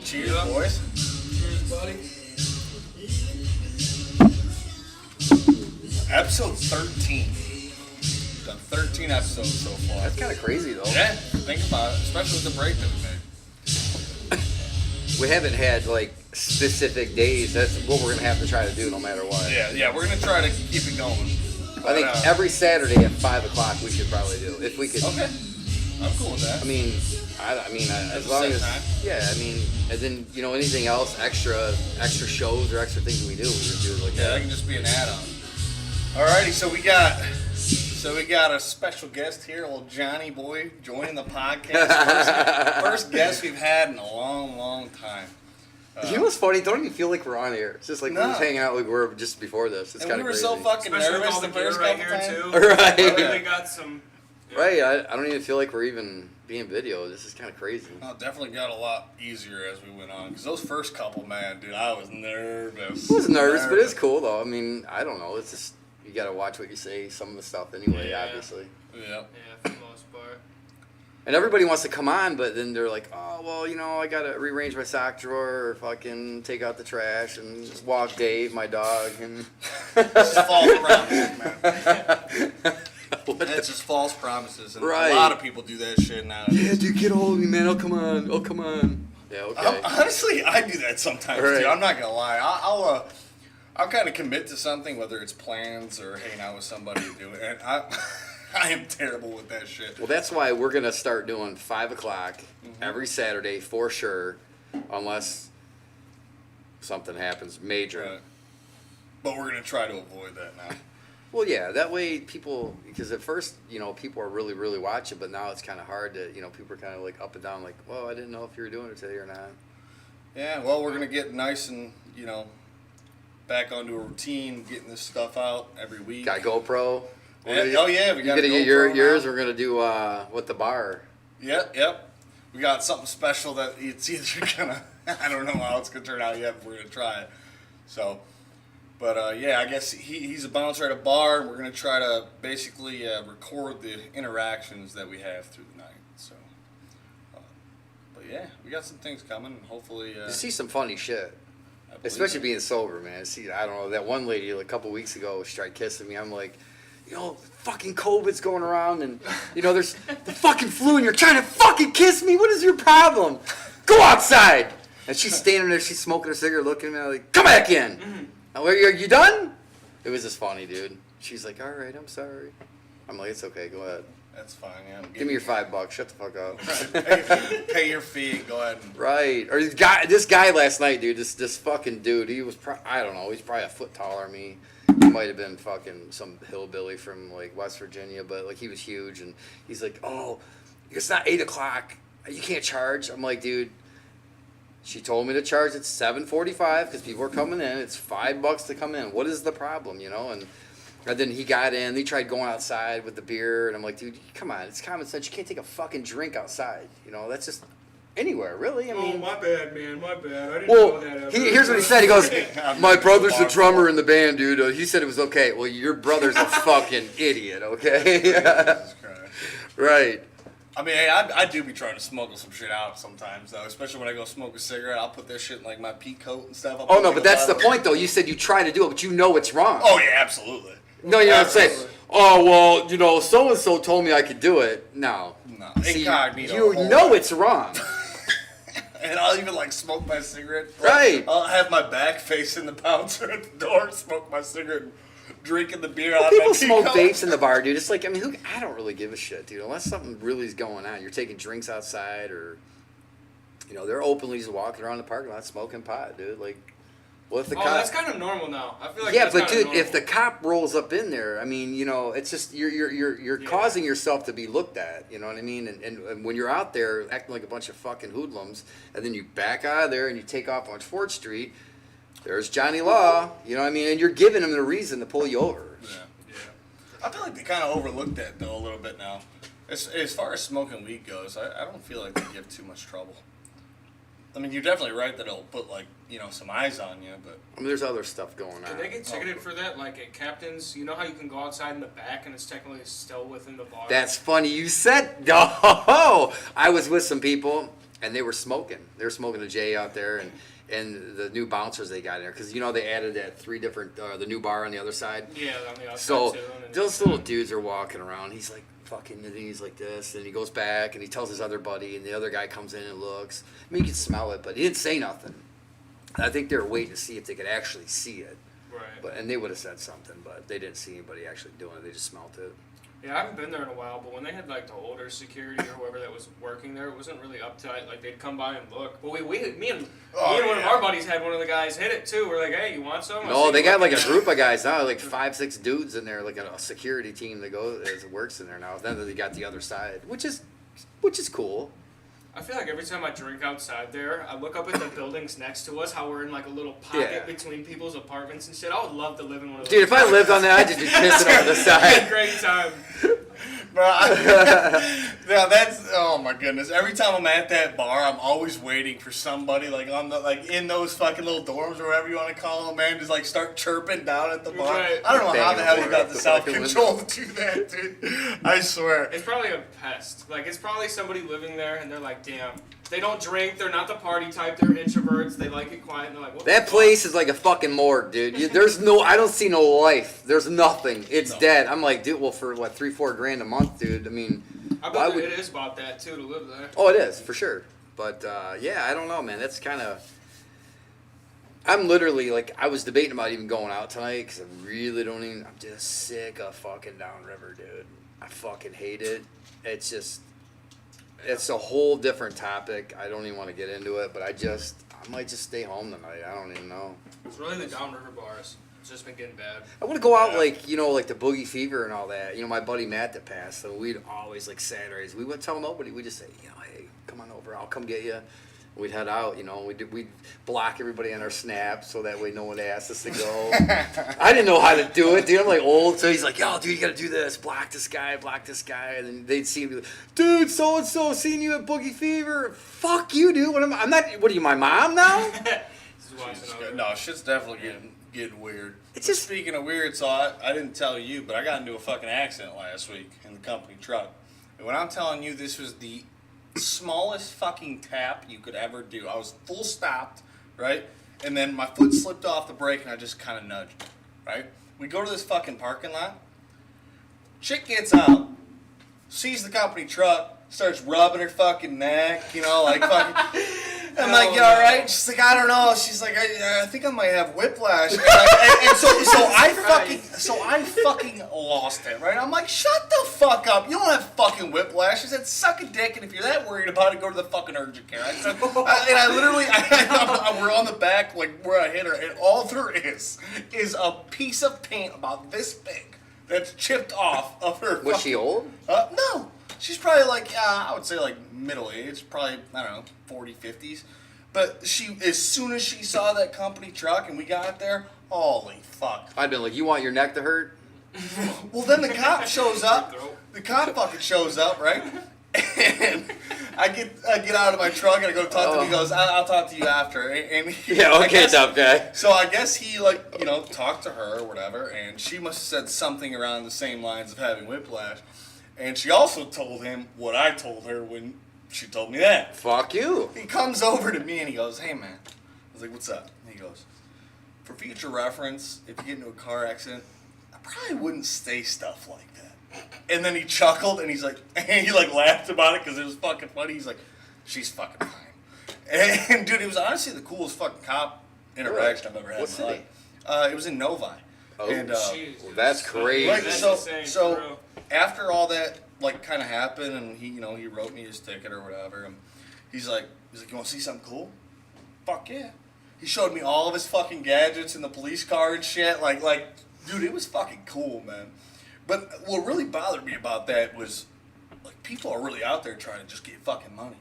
Cheers, boys. Cheers, buddy. Episode 13. Done 13 episodes so far. That's kind of crazy, though. Yeah, think about it, especially with the break that we made. We haven't had, like, specific days. That's what we're going to have to try to do no matter what. Yeah, we're going to try to keep it going. I think every Saturday at 5 o'clock we should probably do. If we could. Okay. I'm cool with that. I mean, as long as. Time. Yeah, I mean, and then, anything else, extra shows or extra things we do, we would do it like that. That can just be an add-on. Alrighty, so we got a special guest here, old Jonny boy, joining the podcast. First guest we've had in a long, long time. You know what's funny? Don't even feel like we're on here. It's just like we're just hanging out like we were just before this. It's kind of crazy. We were so fucking nervous the first couple times. Too. Right. We really got some. Yeah. Right. I don't even feel like we're even being videoed. This is kind of crazy. Oh, definitely got a lot easier as we went on. Because those first couple, man, dude, I was nervous. I was nervous, but it's cool though. I mean, I don't know. It's just you got to watch what you say. Some of the stuff anyway, obviously. Yeah. Yeah, for the most part. And everybody wants to come on, but then they're like, oh, well, I got to rearrange my sock drawer or fucking take out the trash and walk Dave, my dog. And It's just false promises, man. It's just false promises. And right. A lot of people do that shit nowadays. Yeah, dude, get a hold of me, man. Oh, come on. Yeah, okay. Honestly, I do that sometimes, right. too. I'm not going to lie. I'll kind of commit to something, whether it's plans or hanging out with somebody to do it. And I am terrible with that shit. Well, that's why we're going to start doing 5 o'clock every Saturday for sure, unless something happens major. Right. But we're going to try to avoid that now. Well, yeah, that way people, because at first, people are really, really watching, but now it's kind of hard to, people are kind of like up and down, like, well, I didn't know if you were doing it today or not. Yeah, well, we're going to get nice and, back onto a routine, getting this stuff out every week. Got GoPro. Yeah, we got to get yours. We're going to do with the bar. Yep. We got something special that it's either going to, I don't know how it's going to turn out yet, but we're going to try it. So, but I guess he's a bouncer at a bar, and we're going to try to basically record the interactions that we have through the night. So, but yeah, we got some things coming, and hopefully... you see some funny shit. Especially being sober, man. See, I don't know, that one lady like, a couple weeks ago, she tried kissing me. I'm like... fucking COVID's going around and, there's the fucking flu and you're trying to fucking kiss me? What is your problem? Go outside! And she's standing there, she's smoking a cigarette, looking at me, like, come back in! Are you done? It was just funny, dude. She's like, all right, I'm sorry. I'm like, it's okay, go ahead. That's fine, yeah. Give me your $5, shut the fuck up. Right. Pay your fee and go ahead. Right. Or this guy last night, dude, this fucking dude, he was, I don't know, he's probably a foot taller than me. He might have been fucking some hillbilly from, like, West Virginia, but, like, he was huge. And he's like, oh, it's not 8 o'clock. You can't charge. I'm like, dude, she told me to charge at 7:45 because people are coming in. It's $5 to come in. What is the problem, And then he got in. They tried going outside with the beer. And I'm like, dude, come on. It's common sense. You can't take a fucking drink outside. That's just... anywhere, really. I mean, my bad, man. My bad. I didn't know that. Here's what he said. He goes, my brother's the drummer in the band, dude. He said it was okay. Well, your brother's a fucking idiot, okay? Jesus Christ. Right. I mean, hey, I do be trying to smuggle some shit out sometimes, though. Especially when I go smoke a cigarette, I'll put that shit in, like, my pea coat and stuff. Oh, no, but that's the point, though. You said you try to do it, but you know it's wrong. Oh, yeah, absolutely. No, you don't say, oh, well, so-and-so told me I could do it. No. See, you know it's wrong. And I'll even, like, smoke my cigarette. Right. I'll have my back facing the bouncer at the door, smoke my cigarette, drinking the beer out of people my smoke peacoat. vapes in the bar, dude. It's like, I mean, I don't really give a shit, dude. Unless something really is going on. You're taking drinks outside or, they're openly just walking around the parking lot smoking pot, dude. Like, well, if the cop... that's kind of normal now. I feel like yeah, but dude, normal. if the cop rolls up in there, I mean, it's just you're causing yourself to be looked at. You know what I mean? And when you're out there acting like a bunch of fucking hoodlums, and then you back out of there and you take off on 4th Street, there's Johnny Law. You know what I mean? And you're giving him the reason to pull you over. Yeah. I feel like they kind of overlooked that though a little bit now. As far as smoking weed goes, I don't feel like they give too much trouble. I mean, you're definitely right that it'll put, like, some eyes on you, but... I mean, there's other stuff going on. Can they get ticketed for that? Like, at Captain's, you know how you can go outside in the back and it's technically still within the bar? That's funny you said... Oh, I was with some people, and they were smoking. They were smoking a J out there, and the new bouncers they got in there because they added that 3 different the new bar on the other side. Yeah, on the outside So too. those little dudes are walking around. He's like fucking, and he's like this, and he goes back and he tells his other buddy, and the other guy comes in and looks. I mean, you can smell it, but he didn't say nothing. I think they were waiting to see if they could actually see it. Right. And they would have said something, but they didn't see anybody actually doing it. They just smelt it. Yeah, I haven't been there in a while, but when they had like the older security or whoever that was working there, it wasn't really uptight. Like they'd come by and look. But me and one of our buddies had one of the guys hit it too. We're like, hey, you want some? No, they got like a group of guys now, like 5-6 dudes in there, like a security team that works in there now. Then they got the other side, which is cool. I feel like every time I drink outside there, I look up at the buildings next to us, how we're in like a little pocket between people's apartments and shit. I would love to live in one of those. Dude, if I lived on that, I'd just be pissing on the side. Great time. Yeah, that's oh my goodness. Every time I'm at that bar, I'm always waiting for somebody like in those fucking little dorms or whatever you want to call them, man, just like start chirping down at the bar. Right. I don't know how the hell you got the Banging self-control to do that, dude. I swear. It's probably a pest. Like it's probably somebody living there, and they're like, damn. They don't drink. They're not the party type. They're introverts. They like it quiet. And they're like, what That place is like a fucking morgue, dude. I don't see no life. There's nothing. It's dead. I'm like, dude, well, for what, $3-4 grand a month, dude. I mean, I bet it is about that too to live there. Oh, it is for sure. But yeah, I don't know, man. That's kind of. I'm literally like, I was debating about even going out tonight because I really don't even. I'm just sick of fucking downriver, dude. I fucking hate it. It's just. It's a whole different topic. I don't even want to get into it, but I might just stay home tonight. I don't even know. It's really the downriver bars. It's just been getting bad. I want to go out like the Boogie Fever and all that. My buddy Matt that passed, so we'd always like Saturdays. We wouldn't tell nobody. We just say, hey, come on over. I'll come get you. We'd head out, we'd block everybody on our Snap so that way no one asked us to go. I didn't know how to do it, dude. I'm like old, so he's like, yo, dude, you gotta do this. Block this guy. And then they'd see me, like, dude, so-and-so seen you at Boogie Fever. Fuck you, dude. I'm not, what are you, my mom now? No, shit's definitely getting weird. It's just speaking of weird, so I didn't tell you, but I got into a fucking accident last week in the company truck. And when I'm telling you this was the smallest fucking tap you could ever do. I was full stopped, right? And then my foot slipped off the brake and I just kind of nudged, right? We go to this fucking parking lot. Chick gets out, sees the company truck, starts rubbing her fucking neck, like fucking. I'm like, you all right? She's like, I don't know. She's like, I think I might have whiplash. And so I fucking lost it, right? I'm like, shut the fuck up. You don't have fucking whiplash. She said, suck a dick, and if you're that worried about it, go to the fucking urgent care. I said, we're on the back, like where I hit her, and all there is a piece of paint about this big that's chipped off of her. Was she old? No. She's probably like, I would say like middle age, probably, I don't know, 40, 50s. But as soon as she saw that company truck and we got there, holy fuck. I'd been like, you want your neck to hurt? Well, then the cop shows up. The cop fucking shows up, right? And I get out of my truck and I go talk to him. He goes, I'll talk to you after. And Tough guy. So I guess he talked to her or whatever, and she must have said something around the same lines of having whiplash. And she also told him what I told her when she told me that. Fuck you. He comes over to me and he goes, hey man. I was like, what's up? And he goes, for future reference, if you get into a car accident, I probably wouldn't say stuff like that. And then he chuckled and he laughed about it because it was fucking funny. He's like, she's fucking fine. And dude, it was honestly the coolest fucking cop interaction I've ever had. What city? It was in Novi. Oh, and, well, that's crazy. Like, so after all that kind of happened, and he wrote me his ticket or whatever, and he's like, you want to see something cool? Fuck yeah. He showed me all of his fucking gadgets and the police car and shit. Like, dude, it was fucking cool, man. But what really bothered me about that was, like, people are really out there trying to just get fucking money.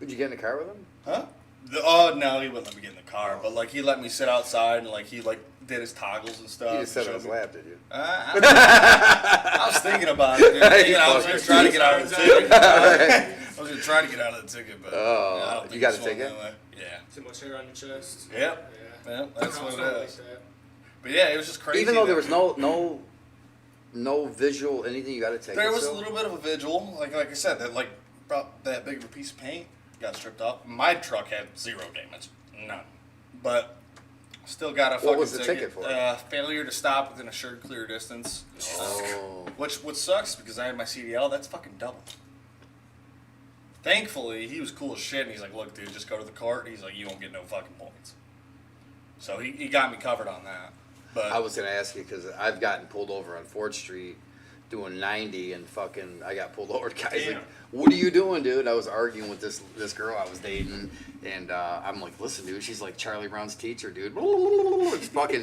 Did you get in the car with him? Huh? No, he wouldn't let me get in the car, but he let me sit outside and he did his toggles and stuff. You just sat on his lap, did you? I was thinking about it, dude. I was just trying to get out of the ticket. I was just trying to get out of the ticket, but I don't think you got it's a ticket? Yeah. Too much hair on your chest. Yep. Yeah. That's what it is. But yeah, it was just crazy. Even though there was no visual anything, you got to take. There was a little bit of a visual, like I said, that about that big of a piece of paint. got stripped off. My truck had zero damage, none. But still got a fucking What was the ticket for? Failure to stop within assured clear distance. Oh. What sucks because I had my CDL. That's fucking double. Thankfully, he was cool as shit, and he's like, "Look, dude, just go to the court." He's like, "You won't get no fucking points." So he got me covered on that. But I was gonna ask you because I've gotten pulled over on 4th Street doing 90 and fucking I got pulled over. Guys like, "What are you doing, dude?" I was arguing with this girl I was dating, and I'm like, "Listen, dude." She's like Charlie Brown's teacher, dude. It's fucking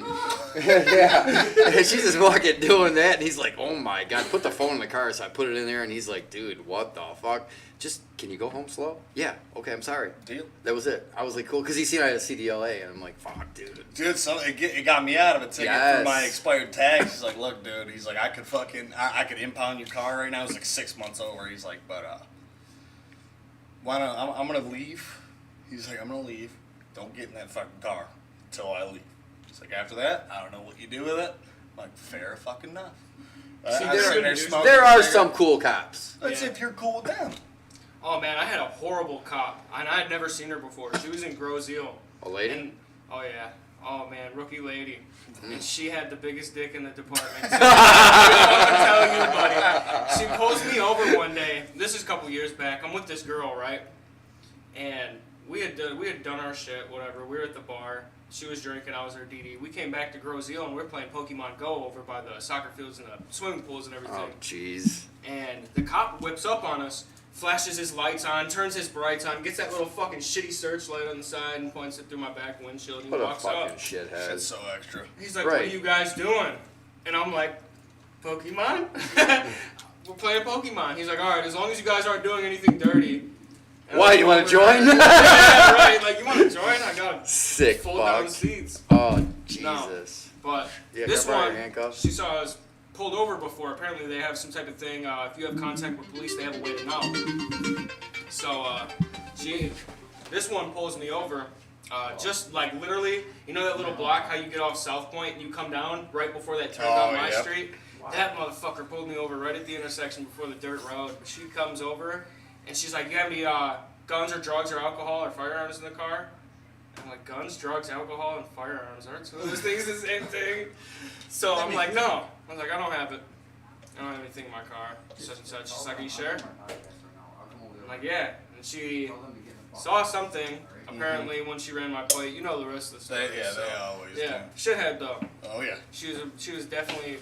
yeah. And she's just fucking doing that, and he's like, "Oh my god!" Put the phone in the car, so I put it in there, and he's like, "Dude, what the fuck? Just can you go home slow?" Yeah. Okay, I'm sorry. Deal. That was it. I was like, cool, because he seen I had a CDLA, and I'm like, fuck, dude. Dude, so it got me out of a ticket Yes. for my expired tags. He's like, "Look, dude." He's like, "I could impound your car right now." It was like 6 months over. He's like, "But why not? I'm gonna leave." He's like, "I'm gonna leave. Don't get in that fucking car until I leave." He's like, "After that, I don't know what you do with it." I'm like, "Fair fucking enough." See, I'm sitting there smoking There a are cigarette. some cool cops. That's if you're cool with them. Oh man, I had a horrible cop, and I had never seen her before. She was in Grozeal. A lady? And, oh yeah. Oh man, rookie lady. And she had the biggest dick in the department. So, I don't tell you, buddy. She pulls me over one day. This is a couple years back. I'm with this girl, right? And we had done our shit, whatever. We were at the bar. She was drinking. I was her DD. We came back to Grozeal, and we were playing Pokemon Go over by the soccer fields and the swimming pools and everything. Oh, jeez. And the cop whips up on us, flashes his lights on, turns his brights on, gets that little fucking shitty searchlight on the side and points it through my back windshield and he What a walks fucking up. shithead. Shit's so extra. He's like, Right. "What are you guys doing?" And I'm like, "Pokemon?" "We're playing Pokemon." He's like, "All right, as long as you guys aren't doing anything dirty." And Why, I'm you like, want to join? Yeah, right. Like, you want to join? I got Sick fold down fuck. seats. Oh, Jesus. But Yeah, this can I borrow one, your handcuffs? she saw us pulled over before. Apparently, they have some type of thing. If you have contact with police, they have a way to know. So, this one pulls me over. Just like literally, you know that little block how you get off South Point and you come down right before that turn down my yeah. street? That motherfucker pulled me over right at the intersection before the dirt road. She comes over and she's like, "You have any guns or drugs or alcohol or firearms in the car?" I'm like, "Guns, drugs, alcohol, and firearms aren't two of those things the same thing?" So I'm like, "No." I was like, "I don't have it. I don't have anything in my car." Such and such. She's like, "Are you sure?" I'm like, "Yeah." And she saw something apparently when she ran my plate. You know the rest of the story. They always Yeah, do. shithead though. Oh yeah. She was definitely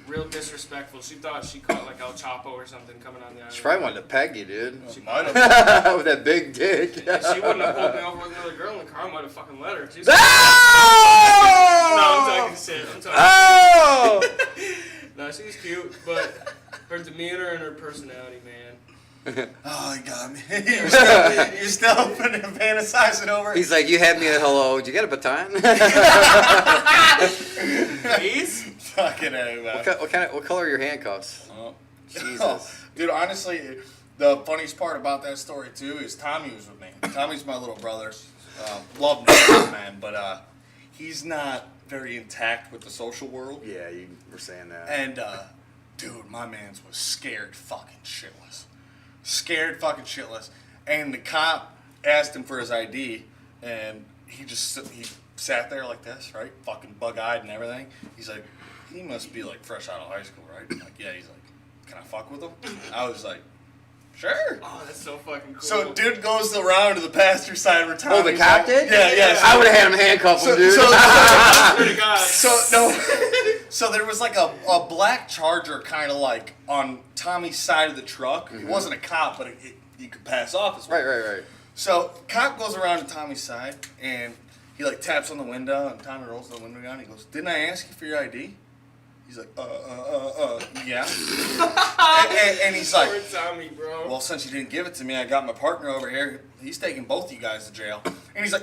real disrespectful. She thought she caught like El Chapo or something coming on the island. She probably wanted to peg you, dude. She might have. With that big dick. If she wouldn't have pulled me over with another girl in the car, I might have fucking let her. She's Oh! No, I'm talking shit. I'm talking Oh! No, she's cute, but her demeanor and her personality, man. Oh, he got me. You're still fantasizing over it. He's like, "You had me at hello. Did you get a baton?" Please? Fucking A, man. What color are your handcuffs? Oh. Jesus. Dude, honestly, the funniest part about that story, too, is Tommy was with me. Tommy's my little brother. Love him, man, but he's not very intact with the social world. Yeah, you were saying that. And, dude, my man's was scared fucking shitless. Scared fucking shitless. And the cop asked him for his ID, and he sat there like this, right? Fucking bug-eyed and everything. He's like, he must be, like, fresh out of high school, right? I'm like, yeah. He's like, can I fuck with him? I was like, sure. Oh, that's so fucking cool. So, dude goes around to the passenger side where Tommy's Oh, the cop did? Yeah. I would have had him handcuffed, dude. Swear to God. So there was like a black Charger kind of like on Tommy's side of the truck. It wasn't a cop, but you could pass off as well. Right. So cop goes around to Tommy's side and he like taps on the window and Tommy rolls the window down. He goes, "Didn't I ask you for your ID?" He's like, yeah. and he's like, Poor Tommy, bro. "Well, since you didn't give it to me, I got my partner over here. He's taking both you guys to jail." And he's like,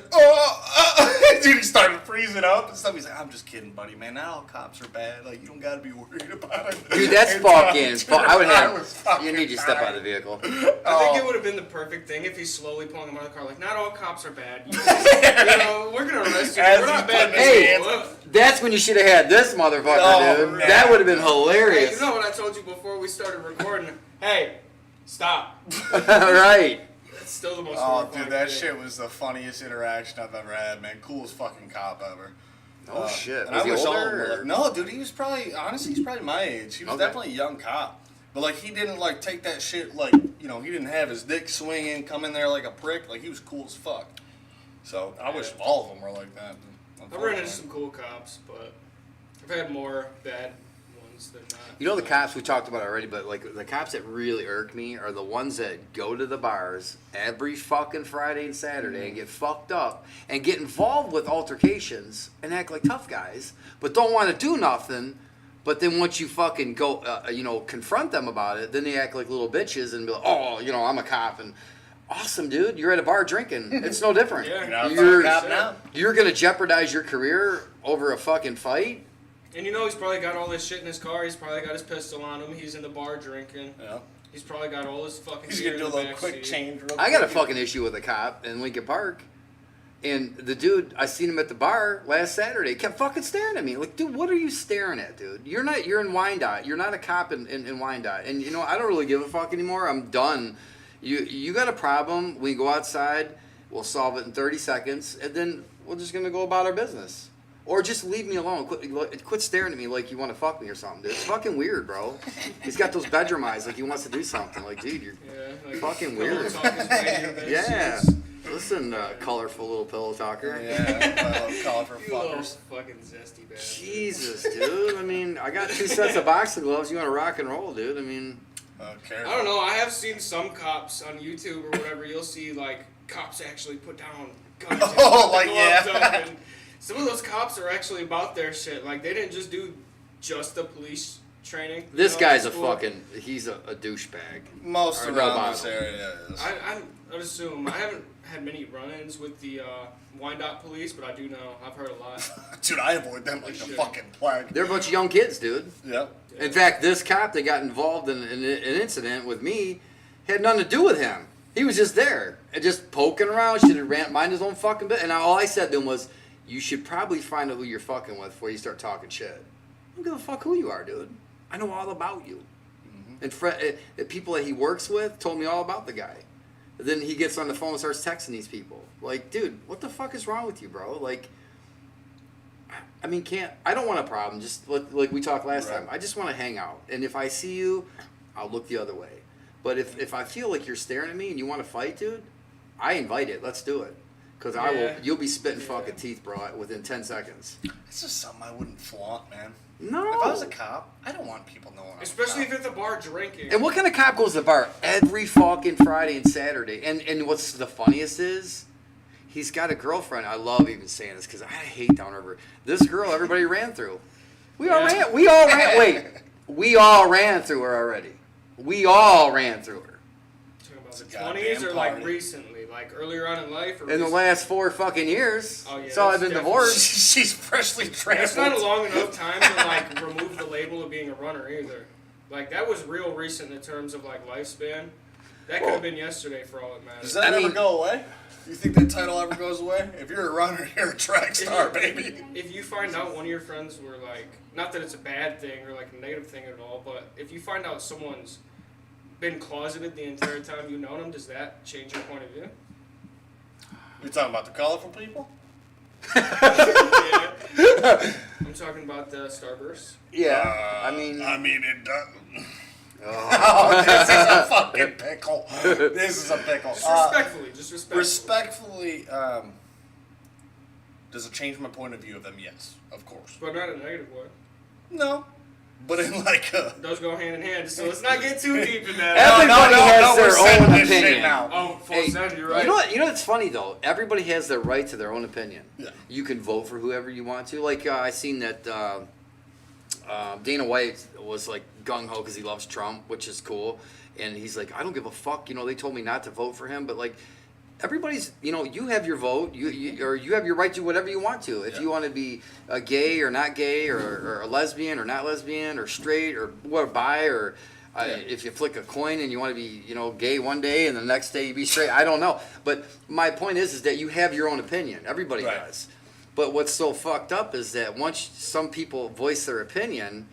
dude, he started freezing up and stuff. He's like, "I'm just kidding, buddy, man. Not all cops are bad. Like, you don't got to be worried about it." Dude, that's And fucking. Tommy I would turned was have. fucking You need to step out of the dying. vehicle. I think it would have been the perfect thing if he's slowly pulling him out of the car. Like, not all cops are bad. You know, we're gonna arrest you. As We're he's not bad putting his people. hands Look. That's when you should have had this motherfucker, Oh, dude. man. That would have been Hey, hilarious. you know what I told you before we started recording? Hey, stop. Right. That's still the most Oh, horrifying dude, that thing. shit was the funniest interaction I've ever had, man. Coolest fucking cop ever. Oh shit. And Was I he wish all of them older? were or- like, no, dude, he was probably, honestly, he's probably my age. He was Okay. definitely a young cop. But, like, he didn't, like, take that shit, like, you know, he didn't have his dick swinging, come in there like a prick. Like, he was cool as fuck. So, I wish all of them were like that. I've run into some cool cops, but I've had more bad ones than not. You know the cops we talked about already, but like the cops that really irk me are the ones that go to the bars every fucking Friday and Saturday and get fucked up and get involved with altercations and act like tough guys, but don't want to do nothing. But then once you fucking go, confront them about it, then they act like little bitches and be like, oh, I'm a cop and awesome, dude. You're at a bar drinking. It's no different. Yeah. You're not a You're- fucking cop now? You're gonna jeopardize your career over a fucking fight. And you know he's probably got all this shit in his car. He's probably got his pistol on him. He's in the bar drinking. Yeah. He's probably got all his fucking He's gear gonna do in a the little back quick seat. change real I got a quick. fucking issue with a cop in Lincoln Park. And the dude, I seen him at the bar last Saturday, kept fucking staring at me. Like, dude, what are you staring at, dude? You're in Wyandotte. You're not a cop in Wyandotte. And, I don't really give a fuck anymore. I'm done. You got a problem. We go outside. We'll solve it in 30 seconds. And then we're just going to go about our business. Or just leave me alone. Quit staring at me like you want to fuck me or something, dude. It's fucking weird, bro. He's got those bedroom eyes like he wants to do something. Like, dude, you're Yeah, like fucking pillow weird. talk is way your best Yeah. shit. Listen, colorful little pillow talker. Yeah, I love colorful You little fuckers. fucking zesty bastard. Jesus, dude. I mean, I got 2 sets of boxing gloves. You want to rock and roll, dude? I mean, Careful. I don't know. I have seen some cops on YouTube or whatever. You'll see like cops actually put down guns. And Oh, put the like, gloves yeah. up, and some of those cops are actually about their shit. Like they didn't just do just the police training. this guy's a school. he's a douchebag. Most Or around no this bottle. area is. I'd assume I haven't had many run-ins with the Wyandotte police, but I do know I've heard a lot. Dude, I avoid them like the Shit. fucking plague. They're a bunch of young kids, dude. Yep. In fact, this cop that got involved in an incident with me had nothing to do with him. He was just there and just poking around. Should have mind his own fucking bit. And all I said to him was, you should probably find out who you're fucking with before you start talking shit. I don't give a fuck who you are, dude. I know all about you. And people that he works with told me all about the guy. Then he gets on the phone and starts texting these people. Like, dude, what the fuck is wrong with you, bro? Like, I mean, I don't want a problem. Just like we talked last Right. time. I just want to hang out. And if I see you, I'll look the other way. But if I feel like you're staring at me and you want to fight, dude, I invite it. Let's do it. Because Yeah. you'll be spitting Yeah. fucking teeth, bro, within 10 seconds. It's just something I wouldn't flaunt, man. No. If I was a cop, I don't want people knowing I'm Especially a if cop. you're at the bar drinking. And what kind of cop goes to the bar every fucking Friday and Saturday? And what's the funniest is, he's got a girlfriend. I love even saying this because I hate downriver. This girl, everybody ran through. We all ran through her already. We all ran through her. Talking about It's a the 20s or goddamn like party. recently, like earlier on in life, or In the recent- last 4 fucking years. Oh, yeah, So I've that's been definitely- divorced. She's freshly That's trampled. not a long enough time to like remove the label of being a runner either. Like that was real recent in terms of like lifespan. That could have been yesterday for all it matters. Does that I ever mean- go away? Do you think that title ever goes away? If you're a runner, you're a track star, baby. If you find out one of your friends were like, not that it's a bad thing or like a negative thing at all, but if you find out someone's been closeted the entire time you've known them, does that change your point of view? You talking about the colorful people? Yeah. I'm talking about the Starburst. Yeah. I mean, it does. oh. Oh, this is a fucking pickle. This is a pickle. Just respectfully, just respectfully. Respectfully, does it change my point of view of them? Yes, of course. But not a negative way. No, but in like a. Those go hand in hand, so let's not get too deep in that. Everybody has we're their setting own this shit opinion. now. Oh, full Hey, send, you're right. You know what's funny though? Everybody has their right to their own opinion. Yeah. You can vote for whoever you want to. Like I seen that Dana White was like gung ho because he loves Trump, which is cool. And he's like, I don't give a fuck. You know, they told me not to vote for him, but like. Everybody's, you have your vote. You have your right to do whatever you want to. If Yeah. you want to be gay or not gay, or a lesbian or not lesbian, or straight or what, bi, or if you flick a coin and you want to be, gay one day and the next day you be straight. I don't know. But my point is that you have your own opinion. Everybody Right. does. But what's so fucked up is that once some people voice their opinion,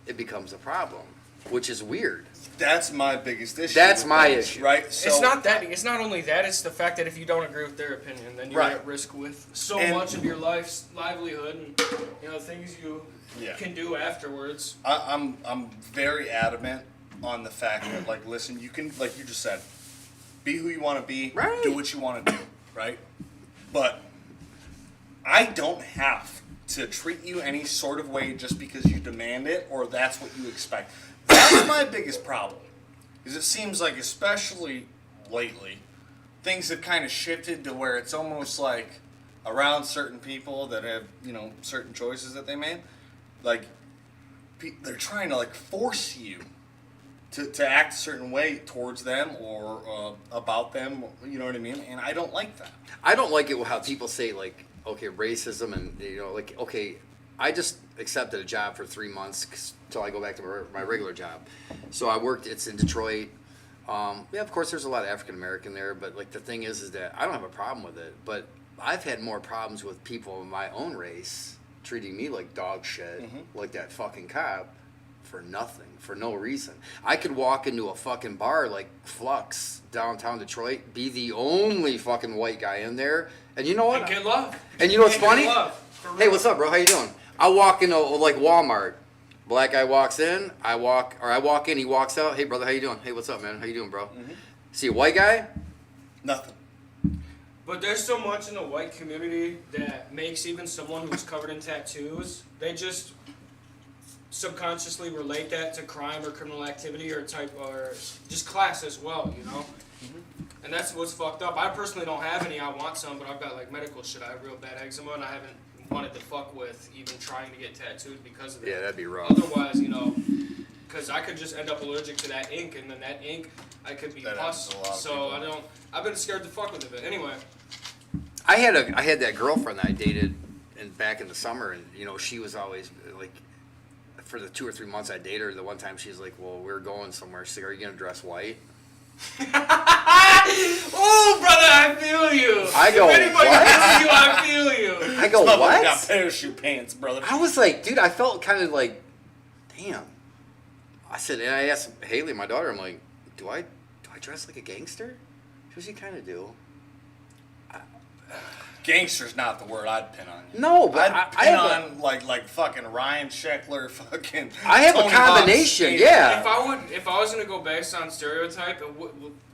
it becomes a problem. which is weird. That's my biggest issue. That's with my that, issue. right? So, It's not that. It's not only that. It's the fact that if you don't agree with their opinion, then you're Right. at risk with so And- much of your life's livelihood and things you Yeah. can do afterwards. I'm very adamant on the fact that, like, listen, you can, like you just said, be who you want to be, Right. do what you want to do, right? But I don't have to treat you any sort of way just because you demand it or that's what you expect. That's my biggest problem. Because it seems like, especially lately, things have kind of shifted to where it's almost like around certain people that have, certain choices that they made, like, they're trying to, like, force you to act a certain way towards them or about them, you know what I mean? And I don't like that. I don't like it how people say, like, okay, racism and, like, okay, I just accepted a job for 3 months until I go back to my regular job. So I worked, it's in Detroit. Yeah, of course, there's a lot of African American there, but, like, the thing is that I don't have a problem with it. But I've had more problems with people of my own race treating me like dog shit, like that fucking cop, for nothing, for no reason. I could walk into a fucking bar like Flux, downtown Detroit, be the only fucking white guy in there, and you know what? And get love. And you know what's And get funny? love, for real. Hey, what's up, bro? How you doing? I walk into like Walmart. Black guy walks in. I walk in. He walks out. Hey, brother, how you doing? Hey, what's up, man? How you doing, bro? See a white guy? Nothing. But there's so much in the white community that makes even someone who's covered in tattoos, they just subconsciously relate that to crime or criminal activity or just class as well, And that's what's fucked up. I personally don't have any. I want some, but I've got like medical shit. I have real bad eczema, and I haven't wanted to fuck with even trying to get tattooed because of that. Yeah, that'd be rough. Otherwise, because I could just end up allergic to that ink, and then that ink, I could be That pus. happens to a lot of So people. I've been scared to fuck with it. But anyway, I had that girlfriend that I dated back in the summer, and she was always like, for the 2 or 3 months I dated her, the one time she's like, well, we're going somewhere. She's like, are you gonna dress white? oh, brother, I feel you. I go, if anybody what? feels you, I feel you. I go, Motherfucker what? got parachute pants, brother. I was like, dude, I felt kind of like, damn. I said, and I asked Haley, my daughter, I'm like, do I dress like a gangster? She goes, you kind of do. Gangster's not the word I'd pin on you. No, but I'd I pin have on like fucking Ryan Sheckler, fucking. I have Tony a combination, Hawk's yeah. If I was gonna go based on stereotype,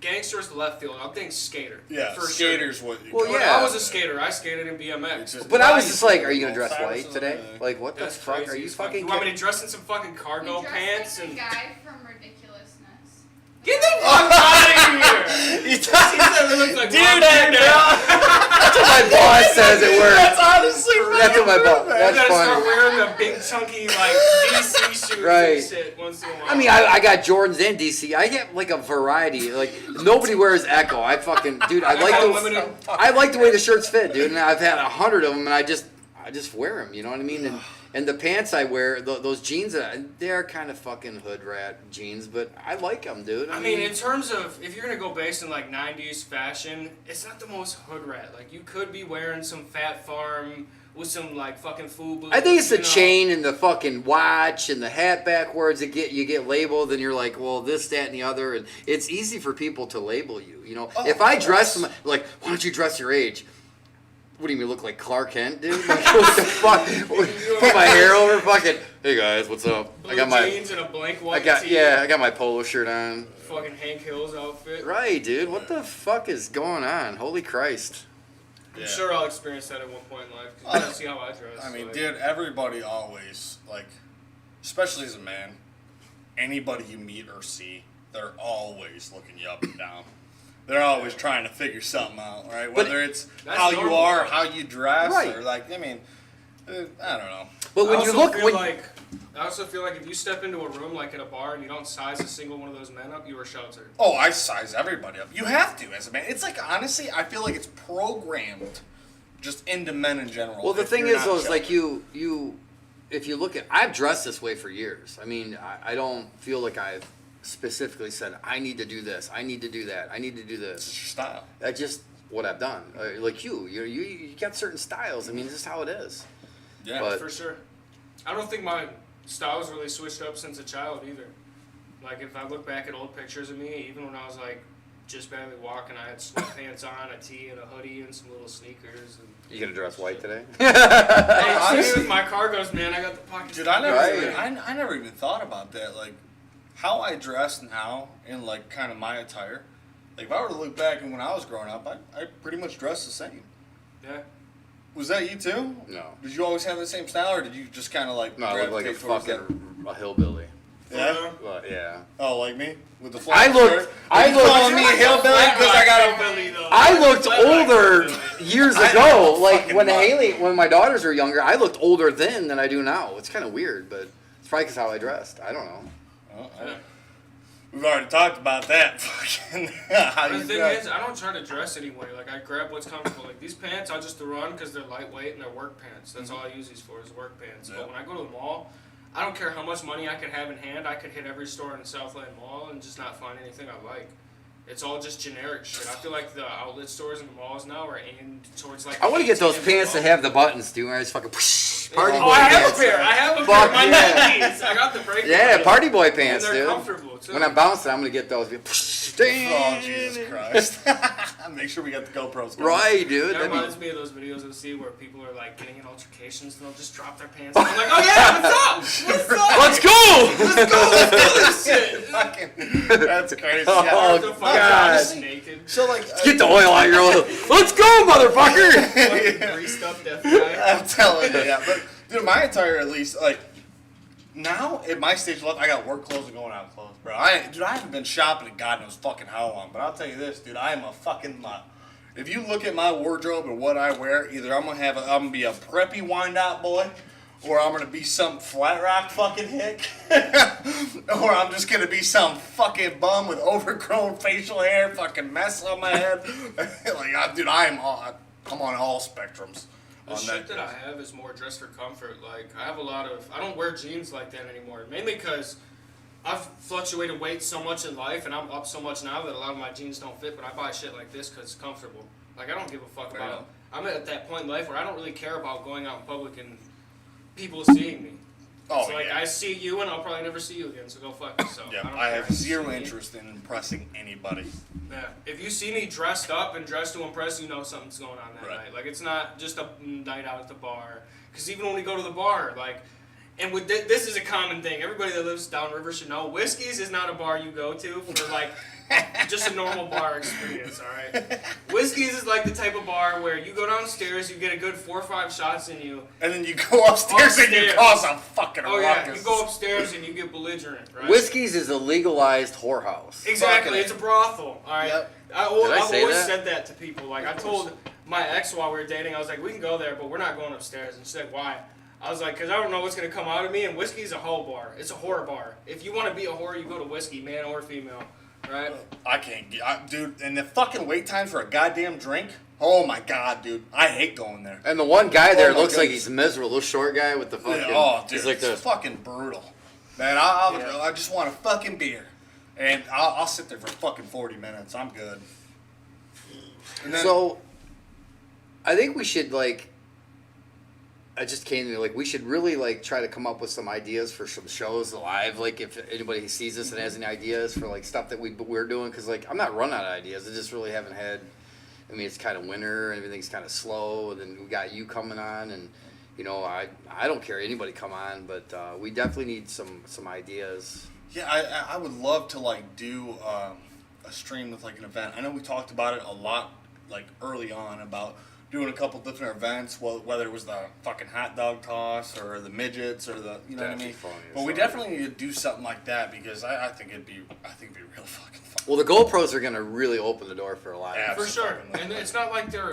gangster's the left field. I'm thinking skater. Yeah, for skaters. Sure. What? Well, When yeah. I was a skater, I skated in BMX. But I was just like, are you gonna dress white today? Yeah. Like, what the That's fuck? crazy Are you as fuck. fucking? You want me to dress in some fucking cargo You dress pants like and the guy from Ridiculousness. get the fuck out of here? You He said it looks like Dude, Bob that Dylan. That's what my boss says at work. That's honestly. That's what my boss. You That's gotta start funny. wearing the big chunky like DC shoes Right. and shit once in a while. I mean, I got Jordans and DC. I get like a variety. Like nobody wears Echo. I fucking dude. I like the way the shirts fit, dude. And I've had 100 of them, and I just wear them. You know what I mean? And the pants I wear, those jeans, they're kind of fucking hood rat jeans, but I like them, dude. I mean, in terms of if you're gonna go based on like '90s fashion, it's not the most hood rat. Like you could be wearing some Fat Farm with some like fucking FUBU. I think it's the chain and the fucking watch and the hat backwards that you get labeled, and you're like, well, this, that, and the other, and it's easy for people to label you. If I dress like, why don't you dress your age? What do you mean, look like Clark Kent, dude? Like, what the fuck? Put my hair over, fucking. Hey guys, what's up? Blue jeans and a blank white tee. I got my polo shirt on. Fucking Hank Hill's outfit. Right, dude. What the fuck is going on? Holy Christ! I'm sure I'll experience that at one point in life. 'Cause you gotta see how I dress. I mean, like, dude, everybody always, like, especially as a man, anybody you meet or see, they're always looking you up and down. They're always trying to figure something out, right? Whether it's That's how you normal. are, how you dress, Right. or like, I mean, I don't know. But when I you also look, feel like if you step into a room like at a bar and you don't size a single one of those men up, you were sheltered. Oh, I size everybody up. You have to as a man. It's like, honestly, I feel like it's programmed just into men in general. well, the if thing you're is, not though, is like sheltered. if you look at, I've dressed this way for years. I mean, I don't feel like I've specifically said, I need to do this, I need to do that, I need to do It's this. just your style. That's just what I've done. Like you got certain styles. I mean, this is how it is. Yeah. But- For sure. I don't think my style's really switched up since a child either. Like, if I look back at old pictures of me, even when I was, like, just barely walking, I had sweatpants on, a tee and a hoodie, and some little sneakers. And You gonna dress white today? hey, see me with my cargos, man. I got the pockets. Dude, I never, Right. I never even thought about that. Like, how I dress now in, like, kind of my attire. Like, if I were to look back and when I was growing up, I pretty much dressed the same. Yeah. Was that you too? No. Did you always have the same style, or did you just kind of, like, No, I look like a gravitate towards fucking a hillbilly. Yeah? Well, yeah. Oh, like me? With the I flat looked. shirt? I Are you calling looked. me a hillbilly because I got a... hillbilly, though. I looked Flat back older hillbilly. years I ago. know, Like fucking when much. when my daughters were younger, I looked older then than I do now. It's kind of weird, but it's probably because how I dressed. I don't know. Yeah. We've already talked about that. Fucking how But you the thing dress. is, I don't try to dress anyway. Like, I grab what's comfortable. Like, these pants, I just throw on because they're lightweight and they're work pants. That's all I use these for is work pants. Yeah. But when I go to the mall, I don't care how much money I could have in hand. I could hit every store in the Southland Mall and just not find anything I like. It's all just generic shit. I feel like the outlet stores in the malls now are aimed towards, like... I want to get those 18 and pants that below. have the buttons, dude. Where I just fucking party Oh, boy I have pants. a pair. I have a Fuck pair. My yeah. Nikes. I got the break. Yeah, party boy pants, and they're dude. comfortable, too. When I'm bouncing, I'm gonna get those. Oh, Jesus Christ. Make sure we got the GoPros going. Right, dude. That That'd be- reminds me of those videos I see where people are like getting in altercations and they'll just drop their pants. And I'm like, oh yeah, what's up? What's up? Let's go! Let's go. Let's do this shit. Fucking, that's crazy. Oh, Yeah. The fuck God. just naked. So, like, Get the oil out of your oil. Let's go, motherfucker! Fucking greased up deaf guy. I'm telling you, yeah. But, dude, my attire, at least, like, now, at my stage of life, I got work clothes and going out clothes, bro. I haven't been shopping in God knows fucking how long. But I'll tell you this, dude, I am a fucking mutt. If you look at my wardrobe and what I wear, either I'm gonna be a preppy wind-out boy, or I'm gonna be some flat rock fucking hick, or I'm just gonna be some fucking bum with overgrown facial hair, fucking mess on my head. Like, dude, I'm on all spectrums. The shit that I have is more dress for comfort. Like, I have I don't wear jeans like that anymore. Mainly because I've fluctuated weight so much in life and I'm up so much now that a lot of my jeans don't fit, but I buy shit like this because it's comfortable. Like, I don't give a fuck Fair about enough. I'm at that point in life where I don't really care about going out in public and people seeing me. Oh, It's like, yeah. I see you and I'll probably never see you again, so go fuck yourself. Yeah, don't I care have if you see zero me. interest in impressing anybody. Yeah. If you see me dressed up and dressed to impress, you know something's going on that Right. night. Like, it's not just a night out at the bar. Because even when we go to the bar, like, and with this is a common thing. Everybody that lives downriver should know. Whiskey's is not a bar you go to for, like, just a normal bar experience, all right? Whiskey's is like the type of bar where you go downstairs, you get a good 4 or 5 shots in you. And then you go upstairs and you Upstairs. cause a fucking Oh, yeah. ruckus. You go upstairs and you get belligerent, right? Whiskey's is a legalized whorehouse. Exactly, Fucking it's a brothel. All right, Yep. Did I I've say always that? said that to people. Like, I told my ex while we were dating, I was like, we can go there, but we're not going upstairs. And she's like, why? I was like, because I don't know what's gonna come out of me. And whiskey's a hoe bar. It's a whore bar. If you want to be a whore, you go to whiskey, man or female, right? I can't get, dude, and the fucking wait times for a goddamn drink. Oh my god, dude, I hate going there. And the one guy there Oh my looks like goodness. he's miserable. Little short guy with the fucking. Oh, dude, he's like it's this. fucking brutal. Man, Yeah. I just want a fucking beer, and I'll sit there for fucking 40 minutes. I'm good. And then, So, I think we should like. I just came to me like we should really like try to come up with some ideas for some shows live. Like if anybody sees this and has any ideas for like stuff that we're doing, because like I'm not running out of ideas. I just really haven't had. I mean, it's kind of winter and everything's kind of slow, and then we got you coming on, and you know I don't care anybody come on, but we definitely need some ideas. yeah, I would love to like do a stream with like an event. I know we talked about it a lot like early on about doing a couple different events, whether it was the fucking hot dog toss or the midgets or the, you know what I That'd be mean. funny as But we fuck. definitely need to do something like that because I think it'd be real fucking fun. Well, the GoPros are gonna really open the door for a lot. Yeah. For sure. Absolutely. And it's not like they're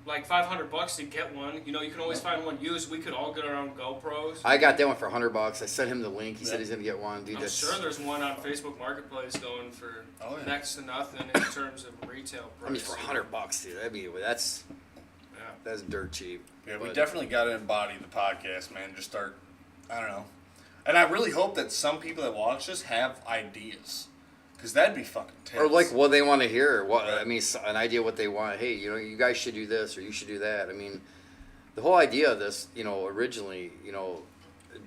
like $500 to get one. You know, you can always find one used. We could all get our own GoPros. I got that one for $100. I sent him the link. He said Yeah. he's gonna get one. Dude, I'm that's sure there's one on Facebook Marketplace going for Oh, yeah. next to nothing in terms of retail price. I mean, for $100, dude. I mean, that's Yeah. dirt cheap. Yeah, we But- definitely got to embody the podcast, man. Just start, I don't know. And I really hope that some people that watch this have ideas. Because that'd be fucking tense. Or like what they want to hear. What Right. I mean, an idea what they want. Hey, you know, you guys should do this or you should do that. I mean, the whole idea of this, you know, originally, you know,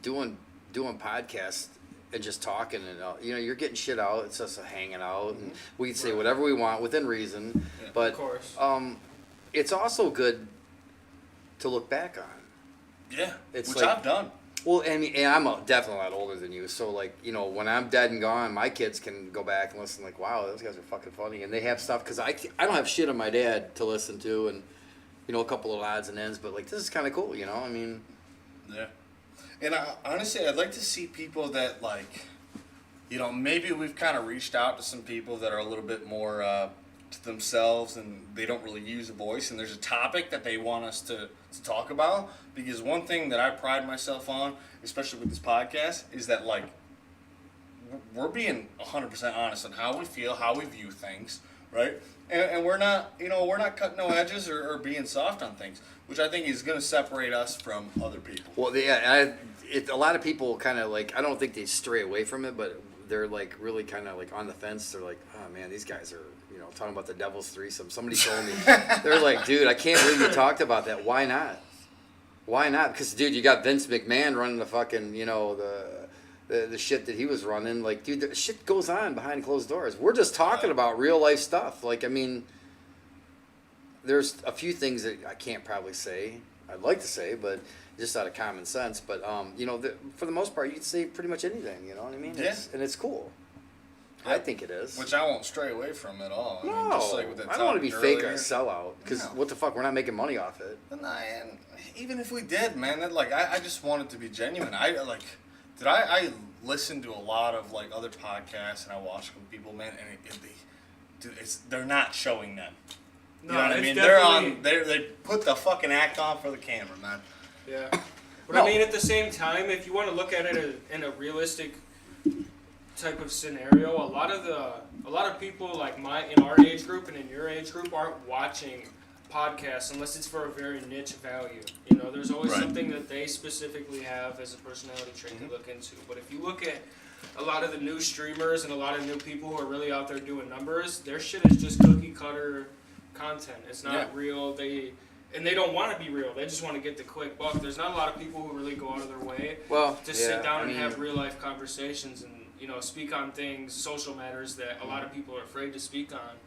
doing podcasts and just talking and you're getting shit out. It's just a hanging out, and we say whatever we want within reason. Yeah. But Of course. it's also good to look back on. Yeah, It's which like- I've done. Well, and I'm definitely a lot older than you, so like when I'm dead and gone, my kids can go back and listen. Like, wow, those guys are fucking funny, and they have stuff because I don't have shit on my dad to listen to, and a couple of odds and ends, but like this is kind of cool, I mean. Yeah, and honestly, I'd like to see people that like, maybe we've kind of reached out to some people that are a little bit more to themselves and they don't really use a voice, and there's a topic that they want us to talk about. Because one thing that I pride myself on, especially with this podcast, is that like we're being 100% honest on how we feel, how we view things, right? And we're not, we're not cutting no edges or being soft on things, which I think is going to separate us from other people. Well, yeah, a lot of people kind of like, I don't think they stray away from it, but they're like really kind of like on the fence. They're like, oh man, these guys are, talking about the devil's threesome. Somebody told me, they're like, dude, I can't believe you talked about that. Why not? Why not? Because, dude, you got Vince McMahon running the fucking, the shit that he was running. Like, dude, the shit goes on behind closed doors. We're just talking about real life stuff. Like, I mean, there's a few things that I can't probably say. I'd like to say, but just out of common sense. But, for the most part, you can say pretty much anything. You know what I mean? Yeah. And it's cool. Yep. I think it is. Which I won't stray away from at all. No, I mean, just like with that I don't want to be topic fake or a earlier. sellout. Because No. what the fuck? We're not making money off it. And even if we did, man, I just want it to be genuine. I listen to a lot of like other podcasts and I watch with people, man, and they're not showing them. You know what I mean? They put the fucking act on for the camera, man. Yeah. But No. I mean, at the same time, if you want to look at it in a realistic type of scenario, a lot of people like in our age group and in your age group aren't watching podcasts unless it's for a very niche value. There's always Right. something that they specifically have as a personality trait to look into. But if you look at a lot of the new streamers and a lot of new people who are really out there doing numbers, their shit is just cookie cutter content. It's not real. They don't want to be real. They just want to get the quick buck. There's not a lot of people who really go out of their way to sit down and have real life conversations and speak on things, social matters that a lot of people are afraid to speak on.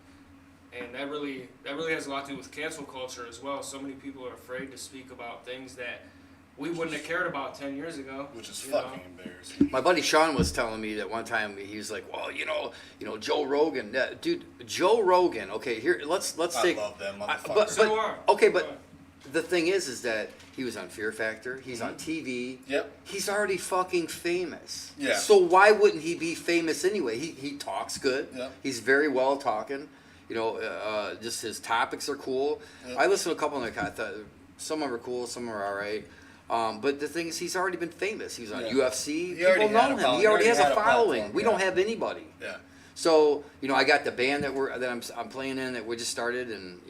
And that really has a lot to do with cancel culture as well. So many people are afraid to speak about things that we wouldn't have cared about 10 years ago. Which is fucking embarrassing. My buddy Sean was telling me that one time he was like, well, Joe Rogan, dude, Joe Rogan. Okay, here let's take. I love them motherfuckers. But So do I. okay, but the thing is that he was on Fear Factor. He's on TV. Yep. He's already fucking famous. Yeah. So why wouldn't he be famous anyway? He talks good. Yep. He's very well talking. Just his topics are cool. Yep. I listened to a couple of them. I thought some of them are cool, some are all right. But the thing is, he's already been famous. He's on UFC. He already People had know a him. following. He already He has already a had a following. platform, We yeah. don't have anybody. Yeah. So I got the band that I'm playing in that we just started, and